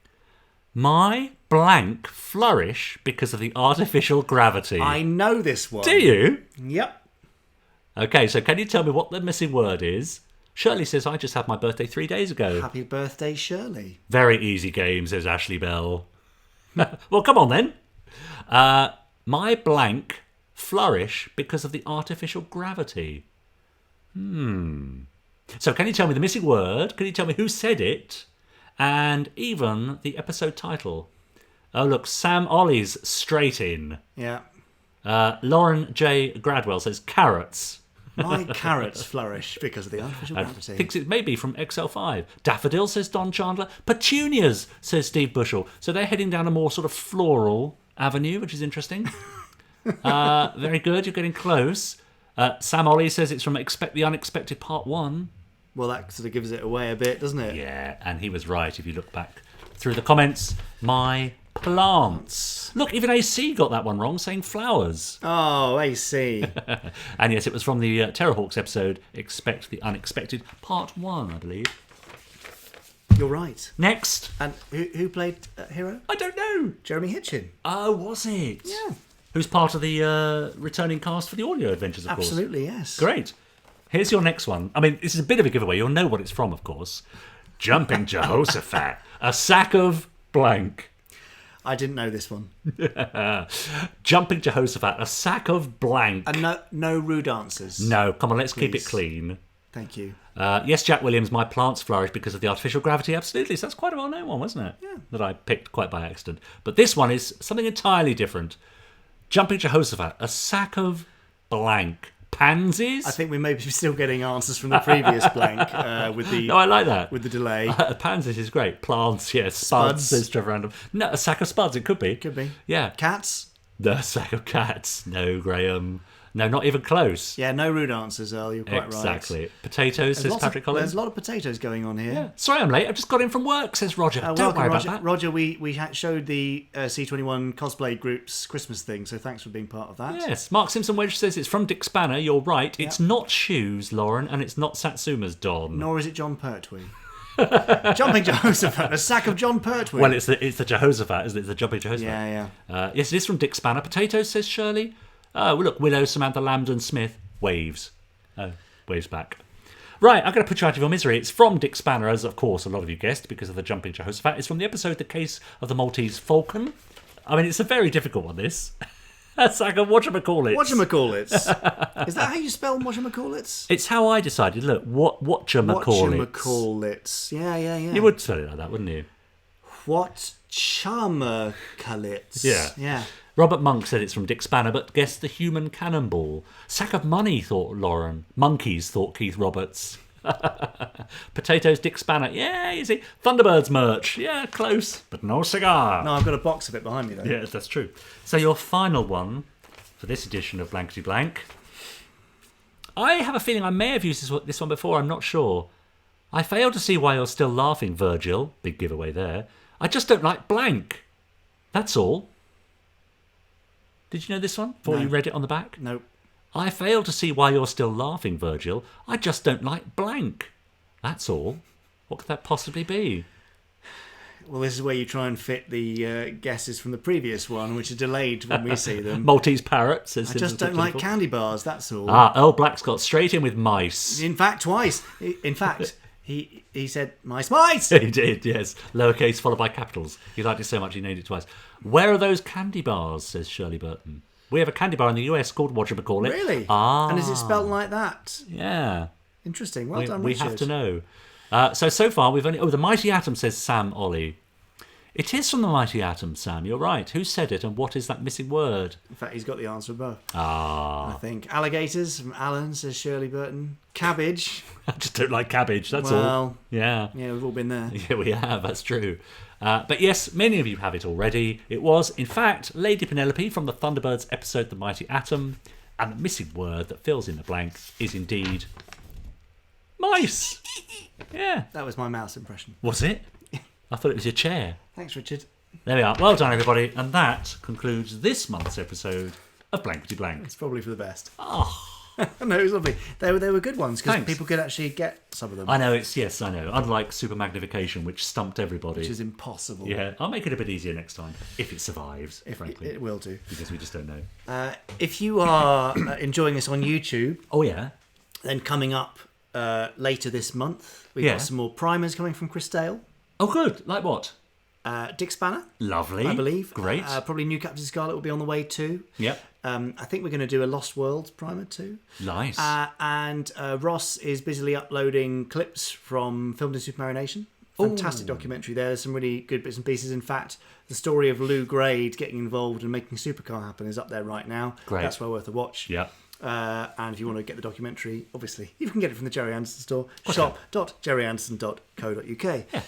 My blank flourish because of the artificial gravity. I know this one. Do you? Yep. Okay, so can you tell me what the missing word is? Shirley says, I just had my birthday 3 days ago. Happy birthday, Shirley. Very easy game, says Ashley Bell. Well, come on then. My blank flourish because of the artificial gravity. So can you tell me the missing word? Can you tell me who said it? And even the episode title. Oh, look, Sam Ollie's straight in. Yeah. Lauren J. Gradwell says carrots. My carrots flourish because of the artificial gravity. Thinks it may be from XL5. Daffodil, says Don Chandler. Petunias, says Steve Bushell. So they're heading down a more sort of floral avenue, which is interesting. Very good, you're getting close. Sam Ollie says it's from Expect the Unexpected Part 1. Well, that sort of gives it away a bit, doesn't it? Yeah, and he was right if you look back through the comments. My plants. Look, even AC got that one wrong, saying flowers. Oh, AC. And yes, it was from the Terrorhawks episode, Expect the Unexpected, Part 1, I believe. You're right. Next. And who played Hero? I don't know. Jeremy Hitchin. Oh, was it? Yeah. Who's part of the returning cast for the audio adventures, of course. Absolutely, yes. Great. Here's your next one. I mean, this is a bit of a giveaway. You'll know what it's from, of course. Jumping Jehoshaphat. A sack of blank. I didn't know this one. Jumping Jehoshaphat. A sack of blank. And no rude answers. No, come on, let's keep it Please. clean. Thank you. Yes, Jack Williams, my plants flourish because of the artificial gravity. Absolutely. So that's quite a well-known one, wasn't it? Yeah. That I picked quite by accident. But this one is something entirely different. Jumping Jehoshaphat, a sack of blank. Pansies? I think we may be still getting answers from the previous blank with the. No, I like that. With the delay. Pansies is great. Plants, yes. Spuds, says Trevor Random. No, a sack of spuds, it could be. Could be. Yeah. Cats? The sack of cats. No, Graham. No, not even close. Yeah, no rude answers, Earl. You're quite right. Exactly. Potatoes, says Patrick Collins. There's a lot of potatoes going on here. Yeah. Sorry I'm late. I've just got in from work, says Roger. Don't welcome, worry about Roger. that. Roger, we showed the C21 cosplay group's Christmas thing, so thanks for being part of that. Yes. Mark Simpson Wedge says it's from Dick Spanner. You're right. It's not shoes, Lauren, and it's not Satsuma's Don. Nor is it John Pertwee. Jumping Jehoshaphat, a sack of John Pertwee. Well, it's the Jehoshaphat, isn't it? It's the Jumping Jehoshaphat. Yeah. Yes, it is from Dick Spanner. Potatoes, says Shirley. Oh, well, look, Willow, Samantha Lambden Smith. Waves. Oh, waves back. Right, I'm going to put you out of your misery. It's from Dick Spanner, as of course a lot of you guessed, because of the Jumping Jehoshaphat. It's from the episode The Case of the Maltese Falcon. I mean, it's a very difficult one, this. That's like a whatchamacallits. Whatchamacallits. Is that how you spell whatchamacallits? It's how I decided. Look, whatchamacallits. Whatchamacallits. Yeah. You would spell it like that, wouldn't you? Whatchamacallits. Yeah. Robert Monk said it's from Dick Spanner, but guessed the human cannonball. Sack of money, thought Lauren. Monkeys, thought Keith Roberts. Potatoes, Dick Spanner. Yeah, you see. Thunderbirds merch. Yeah, close, but no cigar. No, I've got a box of it behind me, though. Yes, that's true. So your final one for this edition of Blankety-Blank. I have a feeling I may have used this one before. I'm not sure. I fail to see why you're still laughing, Virgil. Big giveaway there. I just don't like blank. That's all. Did you know this one before you read it on the back? Nope. I fail to see why you're still laughing, Virgil. I just don't like blank. That's all. What could that possibly be? Well, this is where you try and fit the guesses from the previous one, which are delayed when we see them. Maltese parrot says. I just don't like candy bars, that's all. Earl Black's got straight in with mice. In fact, twice. In fact, he said mice. He did, yes. Lowercase followed by capitals. He liked it so much he named it twice. Where are those candy bars, says Shirley Burton. We have a candy bar in the US called whatchamacallit. Really? And is it spelled like that? Yeah. Interesting. Well done, we Richard. have to know. So far we've only... Oh, the Mighty Atom, says Sam Ollie. It is from the Mighty Atom, Sam. You're right. Who said it and what is that missing word? In fact, he's got the answer above. I think. Alligators from Alan, says Shirley Burton. Cabbage. I just don't like cabbage, that's all. Yeah. Yeah, we've all been there. Yeah, we have. That's true. But yes, many of you have it already. It was, in fact, Lady Penelope from the Thunderbirds episode The Mighty Atom. And the missing word that fills in the blank is indeed mice. Yeah. That was my mouse impression. Was it? I thought it was your chair. Thanks, Richard. There we are. Well done, everybody. And that concludes this month's episode of Blankety-Blank. It's probably for the best. Oh. No, it was lovely. They were good ones because people could actually get some of them. I know, I know. Unlike super magnification, which stumped everybody. Which is impossible. Yeah, I'll make it a bit easier next time, if it survives, frankly. It will do. Because we just don't know. If you are enjoying this on YouTube... Oh, yeah. Then coming up later this month, we've got some more primers coming from Chris Dale. Oh, good. Like what? Dick Spanner. Lovely. I believe. Great. Probably New Captain Scarlet will be on the way too. Yep. I think we're going to do a Lost Worlds primer too. Nice. And Ross is busily uploading clips from Filmed in Supermarination. Fantastic documentary there. There's some really good bits and pieces. In fact, the story of Lou Grade getting involved and making Supercar happen is up there right now. Great. That's well worth a watch. Yeah. And if you want to get the documentary, obviously, you can get it from the Gerry Anderson store, shop.gerryanderson.co.uk. Yeah.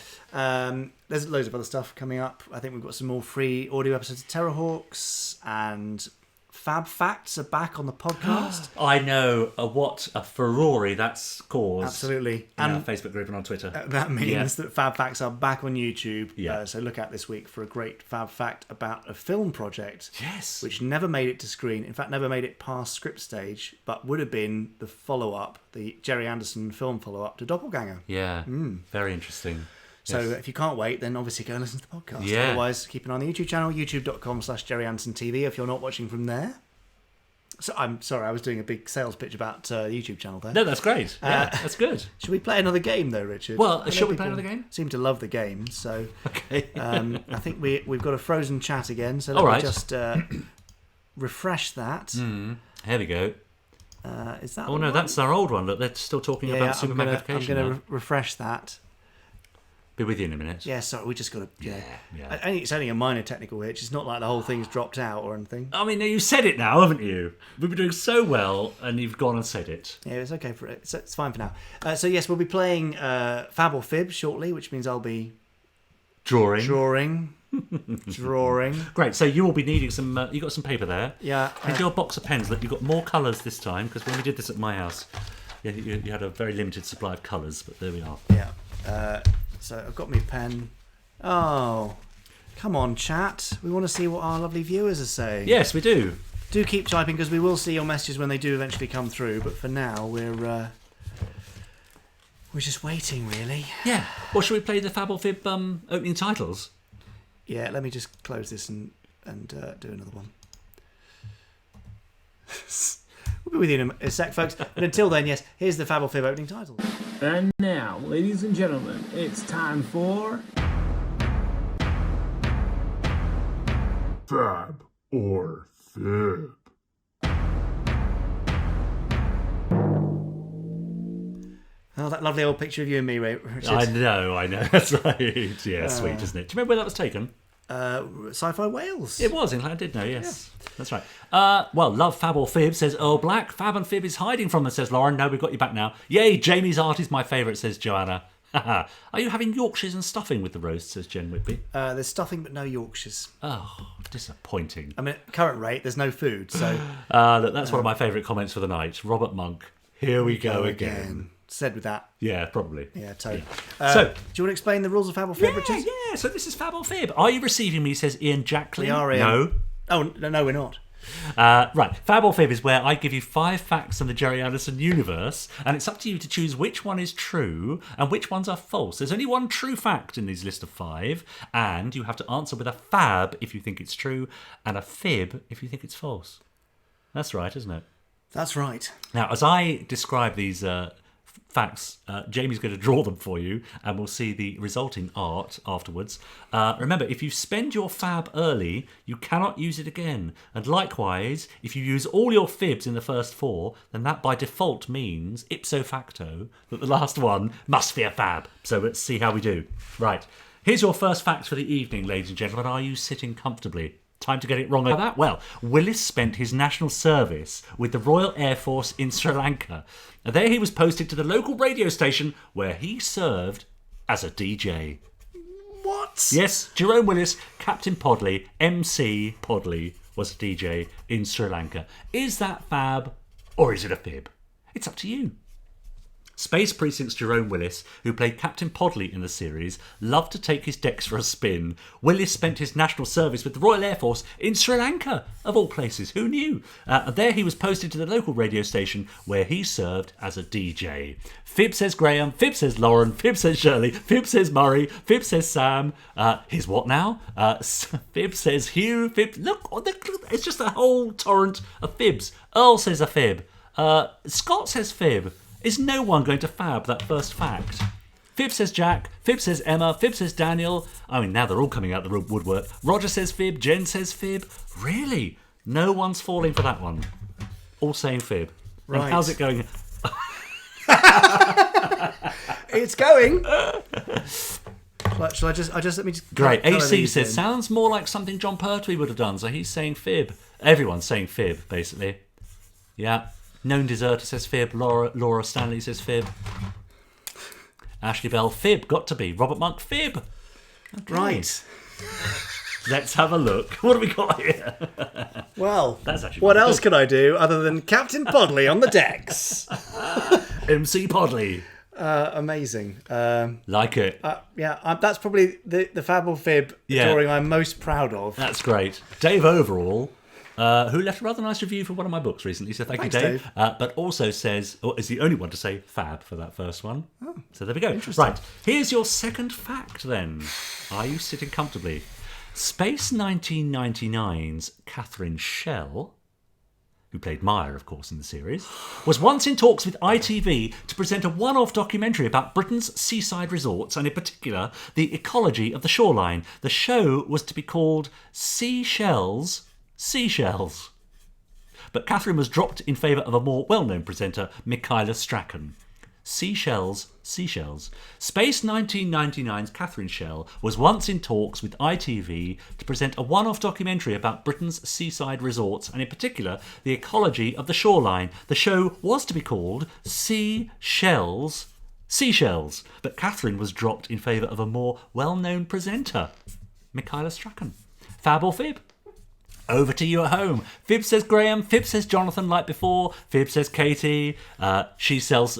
There's loads of other stuff coming up. I think we've got some more free audio episodes of Terrorhawks, and Fab Facts are back on the podcast. I know what a furore that's caused. Absolutely. In our Facebook group and on Twitter. That means that Fab Facts are back on YouTube. Yeah. So look out this week for a great Fab Fact about a film project. Yes. Which never made it to screen. In fact, never made it past script stage, but would have been the follow-up, the Gerry Anderson film follow-up to Doppelganger. Yeah. Very interesting. So if you can't wait, then obviously go and listen to the podcast. Yeah. Otherwise, keep an eye on the YouTube channel, youtube.com/Gerry Anderson TV if you're not watching from there. So I'm sorry, I was doing a big sales pitch about the YouTube channel there. No, that's great. Yeah, that's good. Should we play another game though, Richard? Well, shall we play another game? Seem to love the game, so Okay. I think we've got a frozen chat again. So let me just refresh that. Here we go. Is that? Oh no, that's our old one. Look, they're still talking about super magnification. I'm going to refresh that. Be with you in a minute. Yeah, sorry, we just got to. Yeah. It's only a minor technical hitch. It's not like the whole thing's dropped out or anything. I mean, you said it now, haven't you? We've been doing so well, and you've gone and said it. Yeah, it's okay for it. It's fine for now. So yes, we'll be playing Fab or Fib shortly, which means I'll be drawing. Great. So you will be needing some. You got some paper there. Yeah. And your box of pens. Look, you've got more colours this time because when we did this at my house, you had a very limited supply of colours. But there we are. Yeah. So I've got my pen. Oh, come on, chat. We want to see what our lovely viewers are saying. Yes, we do. Do keep typing because we will see your messages when they do eventually come through. But for now, we're just waiting, really. Yeah. Well, should we play the Fab or Fib opening titles? Yeah. Let me just close this and do another one. We'll be with you in a sec, folks. But until then, yes, here's the Fab or Fib opening title. And now, ladies and gentlemen, it's time for Fab or Fib. Oh, that lovely old picture of you and me, Richard. I know. That's right. Yeah, sweet, isn't it? Do you remember where that was taken? Sci-Fi Wales. It was in. I did know. Yes, that's right. Well, love Fab or Fib, says Earl Black. Fab and Fib is hiding from us, says Lauren. No, we've got you back now. Yay, Jamie's art is my favourite, says Joanna. Are you having Yorkshires and stuffing with the roast, says Jen Whitby. There's stuffing but no Yorkshires. Oh, disappointing. I mean, at current rate, there's no food, so... Look, that's one of my favourite comments for the night. Robert Monk, here we go again. Said with that. Yeah, probably. Yeah, totally. Yeah. So, do you want to explain the rules of Fab or Fib, Richard? Yeah, so this is Fab or Fib. Are you receiving me, says Ian Jacklin? We are, Ian. No. Oh, no, we're not. Right, Fab or Fib is where I give you 5 facts from the Gerry Anderson universe, and it's up to you to choose which one is true and which ones are false. There's only one true fact in this list of 5, and you have to answer with a fab if you think it's true, and a fib if you think it's false. That's right, isn't it? That's right. Now, as I describe these facts, Jamie's going to draw them for you, and we'll see the resulting art afterwards. Remember, if you spend your fab early, you cannot use it again. And likewise, if you use all your fibs in the first 4, then that by default means, ipso facto, that the last one must be a fab. So let's see how we do. Right, here's your first fact for the evening, ladies and gentlemen. Are you sitting comfortably? Time to get it wrong about that? Well, Willis spent his national service with the Royal Air Force in Sri Lanka. And there he was posted to the local radio station where he served as a DJ. What? Yes, Jerome Willis, Captain Podley, MC Podley, was a DJ in Sri Lanka. Is that fab or is it a fib? It's up to you. Space Precinct's Jerome Willis, who played Captain Podley in the series, loved to take his decks for a spin. Willis spent his national service with the Royal Air Force in Sri Lanka, of all places. Who knew? There he was posted to the local radio station where he served as a DJ. Fib says Graham, Fib says Lauren, Fib says Shirley, Fib says Murray, Fib says Sam. Here's what now? Fib says Hugh, Fib... Look, it's just a whole torrent of fibs. Earl says a fib. Scott says fib. Is no one going to fab that first fact? Fib says Jack, Fib says Emma, Fib says Daniel. I mean, now they're all coming out the woodwork. Roger says fib, Jen says fib. Really? No one's falling for that one. All saying fib. Right. And how's it going? It's going. Shall I just let me just... Great. AC says, sounds more like something John Pertwee would have done, so he's saying fib. Everyone's saying fib, basically. Yeah. Known Deserter says fib. Laura Stanley says fib. Ashley Bell, fib. Got to be. Robert Monk, fib. Okay. Right. Let's have a look. What have we got here? Well, that's actually what else can I do other than Captain Podley on the decks? MC Podley. Amazing. Like it. Yeah, that's probably the Fab or Fib drawing I'm most proud of. That's great. Dave Overall who left a rather nice review for one of my books recently, so thank you, Thanks, Dave. But also says, or is the only one to say fab for that first one. Oh, so there we go. Interesting. Right, here's your second fact then. Are you sitting comfortably? Space 1999's Catherine Schell, who played Maya, of course, in the series, was once in talks with ITV to present a one-off documentary about Britain's seaside resorts and, in particular, the ecology of the shoreline. The show was to be called Seashells. But Catherine was dropped in favour of a more well-known presenter, Michaela Strachan. Seashells. Space 1999's Catherine Schell was once in talks with ITV to present a one-off documentary about Britain's seaside resorts and in particular the ecology of the shoreline. The show was to be called Seashells, but Catherine was dropped in favour of a more well-known presenter, Michaela Strachan. Fab or fib? Over to you at home. Fib says Graham, fib says Jonathan like before, fib says Katie, she sells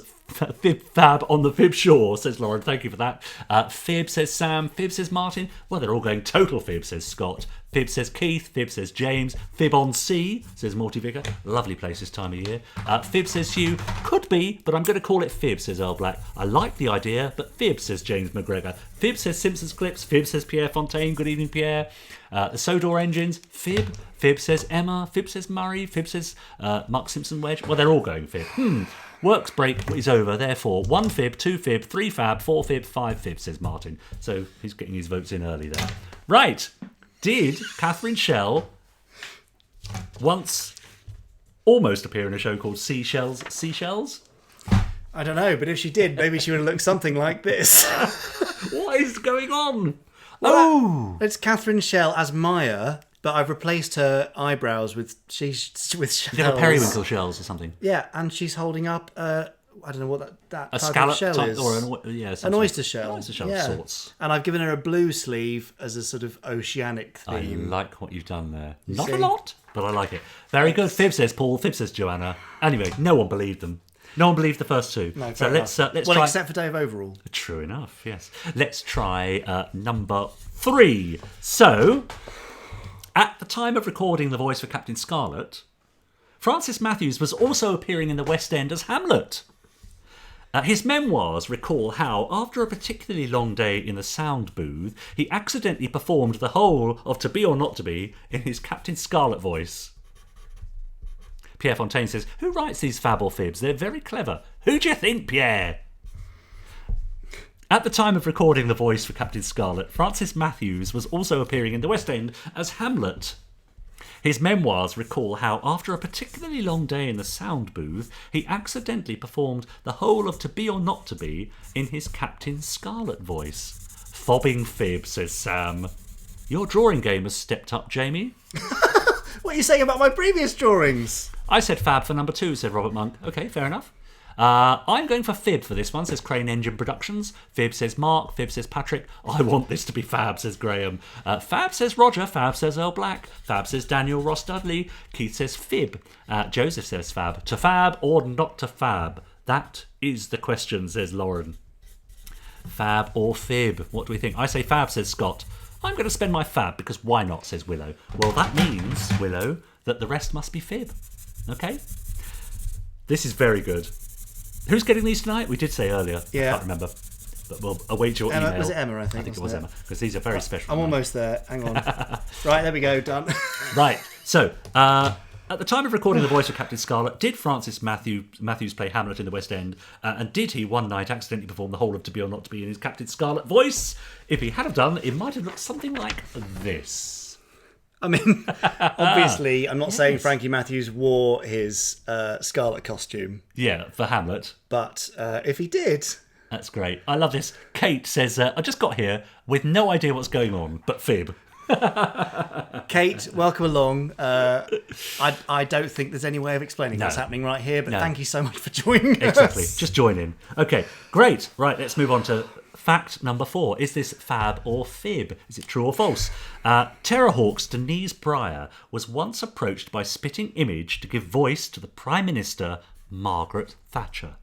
fab on the fib shore, says Lauren, thank you for that. Fib says Sam, fib says Martin, well they're all going total fib, says Scott. Fib says Keith, fib says James, fib on sea, says Morty Vicker, lovely place this time of year. Fib says Hugh, could be, but I'm going to call it fib, says Earl Black. I like the idea, but fib, says James McGregor. Fib says Simpsons Clips, fib says Pierre Fontaine, good evening Pierre. The Sodor Engines, fib says Emma, fib says Murray, fib says Mark Simpson Wedge, well they're all going fib. Works break is over, therefore 1 fib, 2 fib, 3 fab, 4 fib, 5 fib, says Martin. So he's getting his votes in early there. Right, did Catherine Schell once almost appear in a show called Seashells? I don't know, but if she did, maybe she would have looked something like this. What is going on? Well, it's Catherine Schell as Maya, but I've replaced her eyebrows with shells. You have periwinkle shells or something. Yeah, and she's holding up I don't know what that a type scallop of shell type, is. or an oyster shell. An oyster shell yeah. of sorts. And I've given her a blue sleeve as a sort of oceanic theme. I like what you've done there. Not a lot, but I like it. Very good. Fib says Paul. Fib says Joanna. Anyway, no one believed them. No one believed the first two. No, so let's try. Except for Dave Overall. True enough. Yes. Let's try number 3. So, at the time of recording the voice for Captain Scarlet, Francis Matthews was also appearing in the West End as Hamlet. His memoirs recall how, after a particularly long day in the sound booth, he accidentally performed the whole of To Be or Not to Be in his Captain Scarlet voice. Pierre Fontaine says, who writes these fab or fibs? They're very clever. Who do you think, Pierre? At the time of recording the voice for Captain Scarlet, Francis Matthews was also appearing in the West End as Hamlet. His memoirs recall how, after a particularly long day in the sound booth, he accidentally performed the whole of To Be or Not to Be in his Captain Scarlet voice. Fobbing fib, says Sam. Your drawing game has stepped up, Jamie. What are you saying about my previous drawings? I said fab for number 2, said Robert Monk. Okay, fair enough. I'm going for fib for this one, says Crane Engine Productions. Fib says Mark, fib says Patrick. I want this to be fab, says Graham. Fab says Roger, fab says Earl Black. Fab says Daniel Ross Dudley. Keith says fib. Joseph says fab. To fab or not to fab? That is the question, says Lauren. Fab or fib? What do we think? I say fab, says Scott. I'm going to spend my fab because why not, says Willow. Well, that means, Willow, that the rest must be fib. Okay? This is very good. Who's getting these tonight? We did say earlier. Yeah. I can't remember. But we'll await your Emma, email. was it Emma, I think? I think it was Emma. Because these are very special. I'm almost there. Hang on. Right, there we go. Done. Right. So, at the time of recording the voice of Captain Scarlet, did Francis Matthews play Hamlet in the West End? And did he one night accidentally perform the whole of To Be or Not to Be in his Captain Scarlet voice? If he had have done, it might have looked something like this. I mean, obviously, I'm not saying Frankie Matthews wore his Scarlet costume. Yeah, for Hamlet. But if he did... That's great. I love this. Kate says, I just got here with no idea what's going on, but fib. Kate, welcome along. I don't think there's any way of explaining what's happening right here, but thank you so much for joining us. Exactly. Just join in. Okay, great. Right, let's move on to fact number 4. Is this fab or fib? Is it true or false? Terrorhawk's Denise Breyer was once approached by Spitting Image to give voice to the Prime Minister, Margaret Thatcher.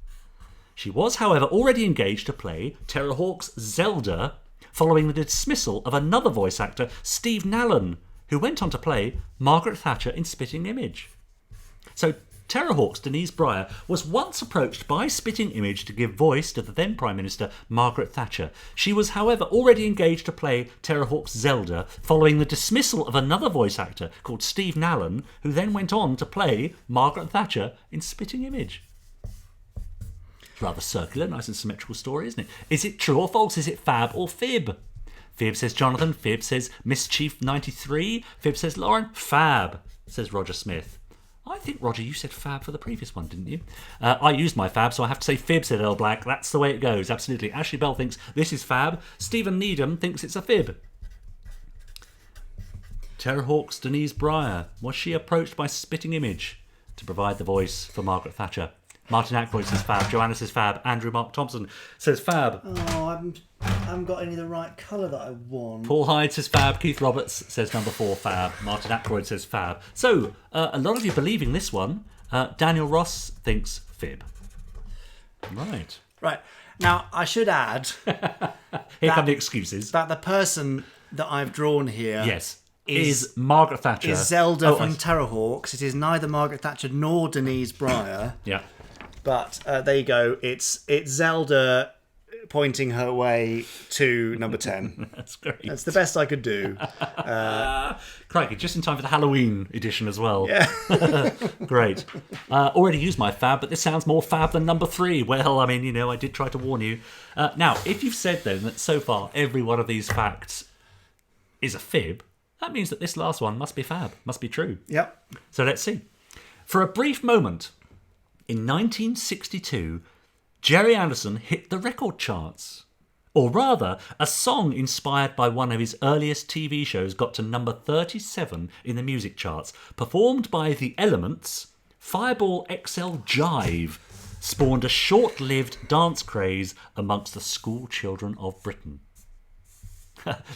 She was, however, already engaged to play Terrorhawk's Zelda following the dismissal of another voice actor, Steve Nallen, who went on to play Margaret Thatcher in Spitting Image. So Terrorhawk's Denise Breyer was once approached by Spitting Image to give voice to the then Prime Minister Margaret Thatcher. She was, however, already engaged to play Terrorhawk's Zelda following the dismissal of another voice actor called Steve Nallen, who then went on to play Margaret Thatcher in Spitting Image. It's rather circular, nice and symmetrical story, isn't it? Is it true or false? Is it fab or fib? Fib says Jonathan. Fib says Mischief93. Fib says Lauren. Fab, says Roger Smith. I think, Roger, you said fab for the previous one, didn't you? I used my fab, so I have to say fib, said Earl Black. That's the way it goes, absolutely. Ashley Bell thinks this is fab. Stephen Needham thinks it's a fib. Terrorhawk's Denise Breyer. Was she approached by Spitting Image to provide the voice for Margaret Thatcher? Martin Ackroyd says fab. Joanna says fab. Andrew Mark Thompson says fab. Oh, I haven't got any of the right colour that I want. Paul Hyde says fab. Keith Roberts says number 4 fab. Martin Ackroyd says fab. So, a lot of you believing this one. Daniel Ross thinks fib. Right. Now, I should add... Here come the excuses. That the person that I've drawn here... Yes. Is Margaret Thatcher. Is Zelda from Terrorhawks. It is neither Margaret Thatcher nor Denise Breyer. Yeah. But there you go. It's Zelda pointing her way to number 10. That's great. That's the best I could do. Crikey, just in time for the Halloween edition as well. Yeah. Great. Already used my fab, but this sounds more fab than number 3. Well, I mean, I did try to warn you. Now, if you've said then that so far every one of these facts is a fib, that means that this last one must be fab, must be true. Yep. So let's see. For a brief moment, in 1962, Gerry Anderson hit the record charts. Or rather, a song inspired by one of his earliest TV shows got to number 37 in the music charts. Performed by The Elements, Fireball XL Jive spawned a short-lived dance craze amongst the school children of Britain.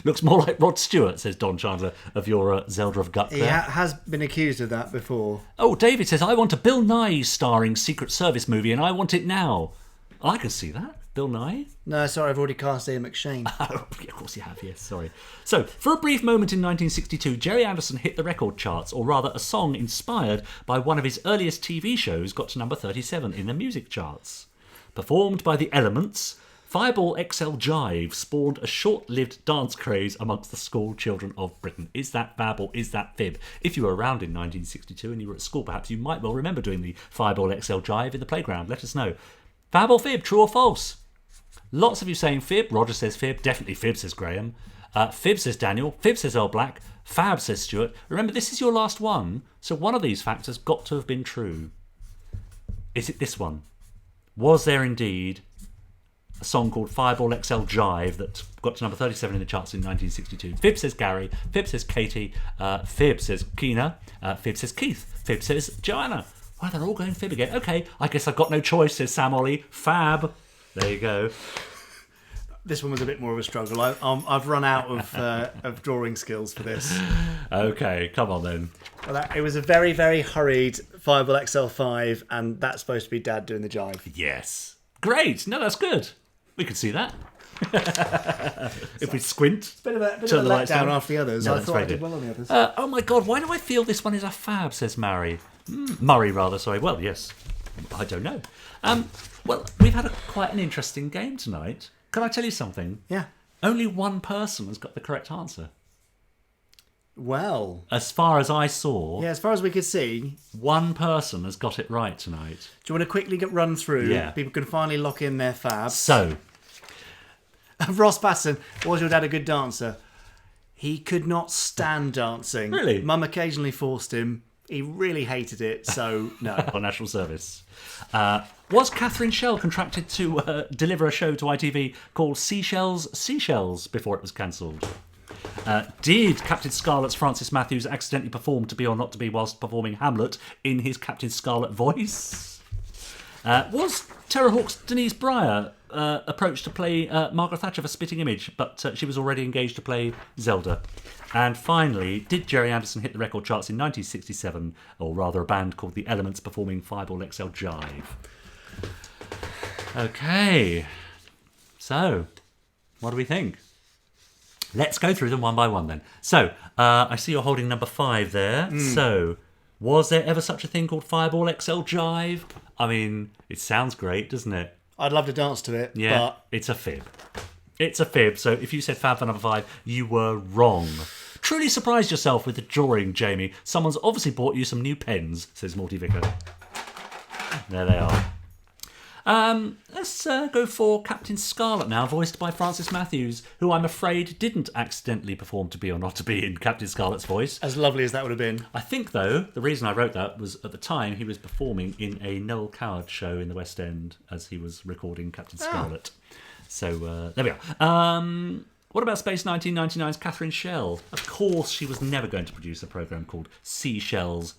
Looks more like Rod Stewart, says Don Chandler, of your Zelda of Gut there. He has been accused of that before. Oh, David says, I want a Bill Nye starring Secret Service movie and I want it now. I can see that. Bill Nye? No, sorry, I've already cast Ian McShane. Oh, of course you have, yes, sorry. So, for a brief moment in 1962, Gerry Anderson hit the record charts, or rather a song inspired by one of his earliest TV shows got to number 37 in the music charts. Performed by The Elements, Fireball XL Jive spawned a short-lived dance craze amongst the school children of Britain. Is that fab or is that fib? If you were around in 1962 and you were at school, perhaps you might well remember doing the Fireball XL Jive in the playground. Let us know. Fab or fib, true or false? Lots of you saying fib. Roger says fib. Definitely fib, says Graham. Fib, says Daniel. Fib, says Earl Black. Fab, says Stuart. Remember, this is your last one, so one of these facts has got to have been true. Is it this one? Was there indeed a song called Fireball XL Jive that got to number 37 in the charts in 1962? Fib says Gary. Fib says Katie. Fib says Keena. Fib says Keith. Fib says Joanna. Well, they're all going fib again. Okay, I guess I've got no choice, says Sam Ollie. Fab. There you go. This one was a bit more of a struggle. I've run out of drawing skills for this. Okay, come on then. Well, it was a very, very hurried Fireball XL5, and that's supposed to be Dad doing the jive. Yes. Great. No, that's good. We could see that. If we squint. It's a bit of a letdown after the others. No, I thought I did well on the others. Oh my God, why do I feel this one is a fab, says Murray. Murray, rather, sorry. Well, yes. I don't know. Well, we've had quite an interesting game tonight. Can I tell you something? Yeah. Only one person has got the correct answer. Well. As far as I saw. Yeah, as far as we could see. One person has got it right tonight. Do you want to quickly run through? Yeah. People can finally lock in their fabs. So. Ross Patterson, was your dad a good dancer? He could not stand dancing. Really? Mum occasionally forced him. He really hated it, so no. On national service. Was Catherine Schell contracted to deliver a show to ITV called Seashells before it was cancelled? Did Captain Scarlet's Francis Matthews accidentally perform To Be or Not To Be whilst performing Hamlet in his Captain Scarlet voice? Was Terrorhawk's Denise Breyer approached to play Margaret Thatcher for Spitting Image, but she was already engaged to play Zelda? And finally, did Gerry Anderson hit the record charts in 1967, or rather a band called The Elements performing Fireball XL Jive? Okay, so what do we think? Let's go through them one by one then. So, I see you're holding number 5 there. So, was there ever such a thing called Fireball XL Jive? I mean, it sounds great, doesn't it? I'd love to dance to it, Yeah, but... it's a fib. It's a fib, so if you said Fab for number 5, you were wrong. Truly surprised yourself with the drawing, Jamie. Someone's obviously bought you some new pens, says Morty Vicker. There they are. Let's go for Captain Scarlet now, voiced by Francis Matthews, who I'm afraid didn't accidentally perform to be or not to be in Captain Scarlet's voice. As lovely as that would have been. I think, though, the reason I wrote that was at the time he was performing in a Noel Coward show in the West End as he was recording Captain Scarlet. So there we are. What about Space 1999's Catherine Schell? Of course, she was never going to produce a programme called Seashells.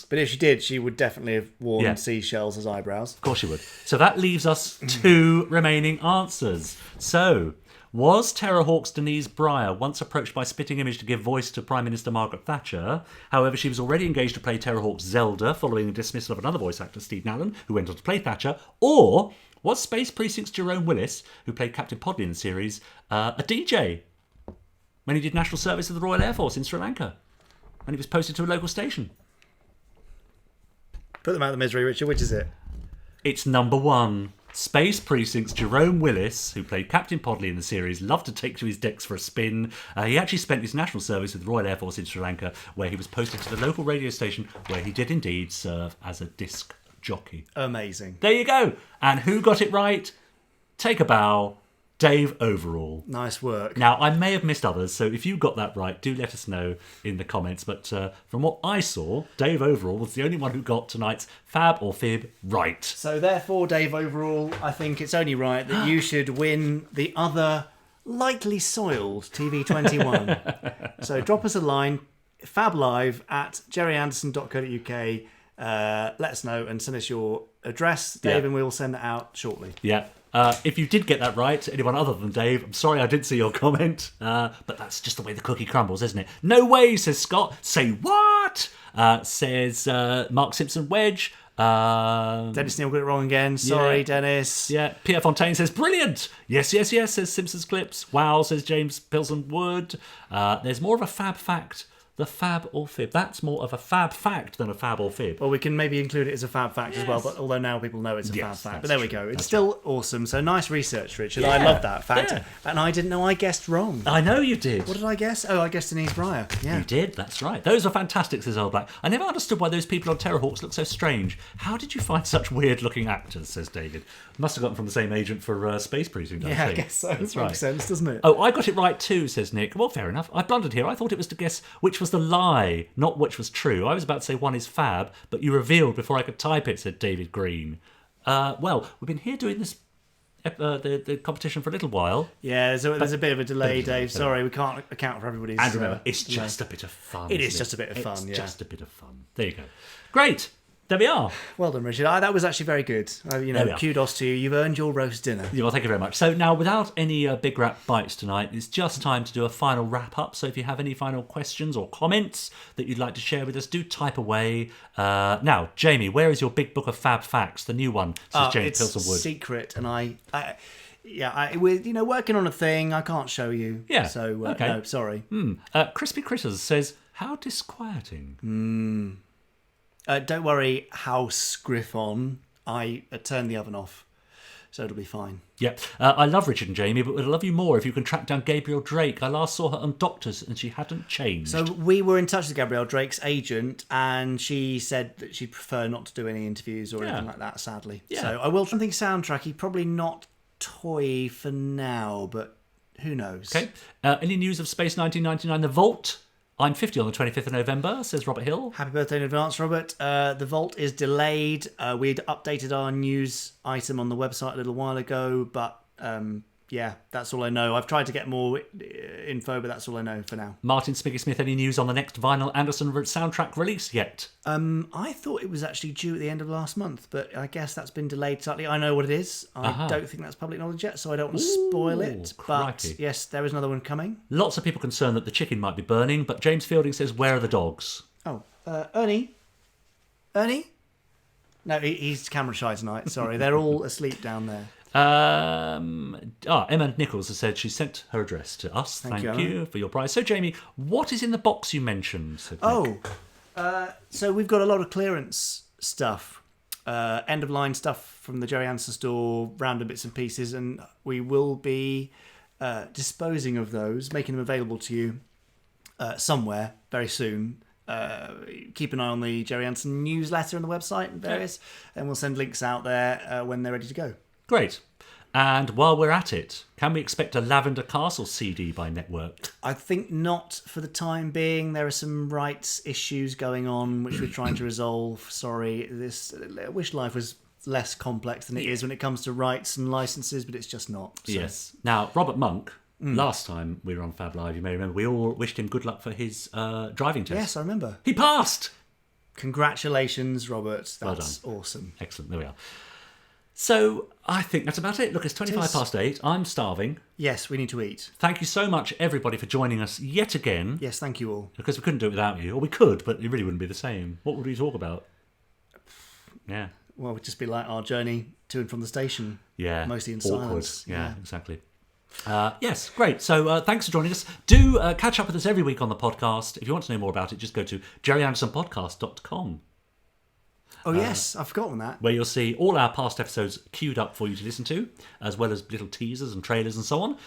But if she did, she would definitely have worn seashells as eyebrows. Of course she would. So that leaves us 2 remaining answers. So, was Terrorhawk's Denise Breyer once approached by Spitting Image to give voice to Prime Minister Margaret Thatcher? However, she was already engaged to play Terrorhawk's Zelda following the dismissal of another voice actor, Steve Nallen, who went on to play Thatcher? Or... was Space Precinct's Jerome Willis, who played Captain Podley in the series, a DJ when he did national service with the Royal Air Force in Sri Lanka? And he was posted to a local station. Put them out of the misery, Richard. Which is it? It's number 1. Space Precinct's Jerome Willis, who played Captain Podley in the series, loved to take to his decks for a spin. He actually spent his national service with the Royal Air Force in Sri Lanka, where he was posted to the local radio station, where he did indeed serve as a disc jockey. Amazing. There you go. And who got it right? Take a bow. Dave Overall. Nice work. Now, I may have missed others, so if you got that right, do let us know in the comments. But from what I saw, Dave Overall was the only one who got tonight's Fab or Fib right. So therefore, Dave Overall, I think it's only right that you should win the other lightly soiled TV21. So drop us a line, fablive@gerryanderson.co.uk. Let us know and send us your address, Dave, and we will send that out shortly. Yeah. If you did get that right, anyone other than Dave, I'm sorry I didn't see your comment, but that's just the way the cookie crumbles, isn't it? No way, says Scott. Say what? Says Mark Simpson Wedge. Dennis Neal got it wrong again. Sorry, Dennis. Yeah. Pierre Fontaine says, brilliant. Yes, yes, yes, says Simpsons Clips. Wow, says James Pilson Wood. There's more of a fab fact. The Fab or Fib. That's more of a fab fact than a Fab or Fib. Well, we can maybe include it as a fab fact as well, but although now people know it's a fab fact. But there we go. It's still awesome. So nice research, Richard. I love that fact. Yeah. And I didn't know I guessed wrong. I know you did. What did I guess? Oh, I guessed Denise Breyer. Yeah. You did, that's right. Those are fantastic, says Old Black. I never understood why those people on Terrorhawks look so strange. How did you find such weird-looking actors, says David. Must have gotten from the same agent for Space Precinct, I think. Guess so. That's right. Makes sense, doesn't it? Oh, I got it right too, says Nick. Well, fair enough. I blundered here. I thought it was to guess which was the lie, not which was true. I was about to say one is Fab, but you revealed before I could type it, said David Green. Well, we've been here doing this the competition for a little while. Yeah, there's a bit of a delay, Dave. Sorry, we can't account for everybody's... And remember, it's just a bit of fun. It is just a bit of fun, It's just a bit of fun. There you go. Great. There we are. Well done, Richard. That was actually very good. Kudos to you. You've earned your roast dinner. Yeah, well, thank you very much. So now, without any big rap bites tonight, it's just time to do a final wrap-up. So if you have any final questions or comments that you'd like to share with us, do type away. Now, Jamie, where is your big book of Fab Facts, the new one? Says James Pilson Wood. It's secret, and we're working on a thing. I can't show you. Yeah. So, okay. No, sorry. Crispy Critters says, how disquieting. Don't worry, House Griffon. I turned the oven off, so it'll be fine. Yep. I love Richard and Jamie, but would love you more if you can track down Gabriel Drake. I last saw her on Doctors and she hadn't changed. So we were in touch with Gabrielle Drake's agent, and she said that she'd prefer not to do any interviews or anything like that, sadly. Yeah. So I will something soundtracky, probably not toy for now, but who knows? Okay. Any news of Space 1999, The Vault? I'm 50 on the 25th of November, says Robert Hill. Happy birthday in advance, Robert. The Vault is delayed. We'd updated our news item on the website a little while ago, but that's all I know. I've tried to get more info, but that's all I know for now. Martin Spiggy Smith, any news on the next vinyl Anderson soundtrack release yet? I thought it was actually due at the end of last month, but I guess that's been delayed slightly. I know what it is. I don't think that's public knowledge yet, so I don't want to spoil it. Crikey. But yes, there is another one coming. Lots of people concerned that the chicken might be burning, but James Fielding says, where are the dogs? Oh, Ernie? No, he's camera shy tonight. Sorry, they're all asleep down there. Emma Nichols has said she sent her address to us. Thank you for your prize. So, Jamie, what is in the box you mentioned? So we've got a lot of clearance stuff, end of line stuff from the Gerry Anderson store, random bits and pieces, and we will be disposing of those, making them available to you somewhere very soon. Keep an eye on the Gerry Anderson newsletter and the website and various, and we'll send links out there when they're ready to go. Great. And while we're at it, can we expect a Lavender Castle CD by Network? I think not for the time being. There are some rights issues going on which we're trying to resolve. Sorry, I wish life was less complex than it is when it comes to rights and licenses, but it's just not. So. Yes. Now, Robert Monk, last time we were on Fab Live, you may remember, we all wished him good luck for his driving test. Yes, I remember. He passed! Congratulations, Robert. That's well awesome. Excellent. There we are. So I think that's about it. Look, it's 8:25. I'm starving. Yes, we need to eat. Thank you so much, everybody, for joining us yet again. Yes, thank you all. Because we couldn't do it without you. Or we could, but it really wouldn't be the same. What would we talk about? Yeah. Well, it would just be like our journey to and from the station. Yeah. Mostly in awkward. silence. Yeah, exactly. Yes, great. So thanks for joining us. Do catch up with us every week on the podcast. If you want to know more about it, just go to gerryandersonpodcast.com. Oh, yes, I've forgotten that. Where you'll see all our past episodes queued up for you to listen to, as well as little teasers and trailers and so on.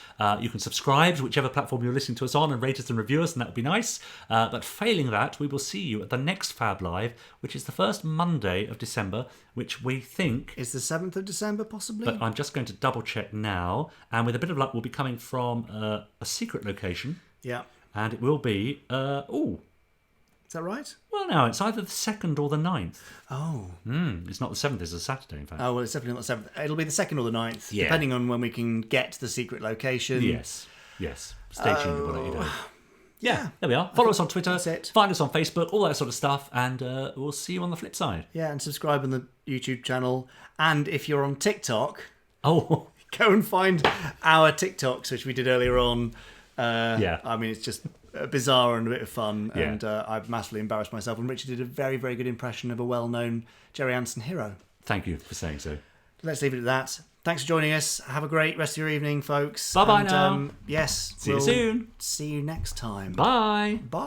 You can subscribe to whichever platform you're listening to us on and rate us and review us, and that would be nice. But failing that, we will see you at the next Fab Live, which is the first Monday of December, which we think... is the 7th of December, possibly? But I'm just going to double-check now. And with a bit of luck, we'll be coming from a secret location. Yeah. And it will be... Is that right? Well, no, it's either the 2nd or the 9th. Oh. It's not the 7th, it's a Saturday, in fact. Oh, well, it's definitely not the 7th. It'll be the 2nd or the 9th, depending on when we can get to the secret location. Yes. Stay tuned to what you do. Yeah. There we are. Follow us on Twitter. That's it. Find us on Facebook, all that sort of stuff, and we'll see you on the flip side. Yeah, and subscribe on the YouTube channel. And if you're on TikTok, go and find our TikToks, which we did earlier on. I mean, it's just bizarre and a bit of fun, and I've massively embarrassed myself. And Richard did a very, very good impression of a well-known Gerry Anderson hero. Thank you for saying so. Let's leave it at that. Thanks for joining us. Have a great rest of your evening, folks. Bye-bye now. Yes. See you soon. See you next time. Bye. Bye.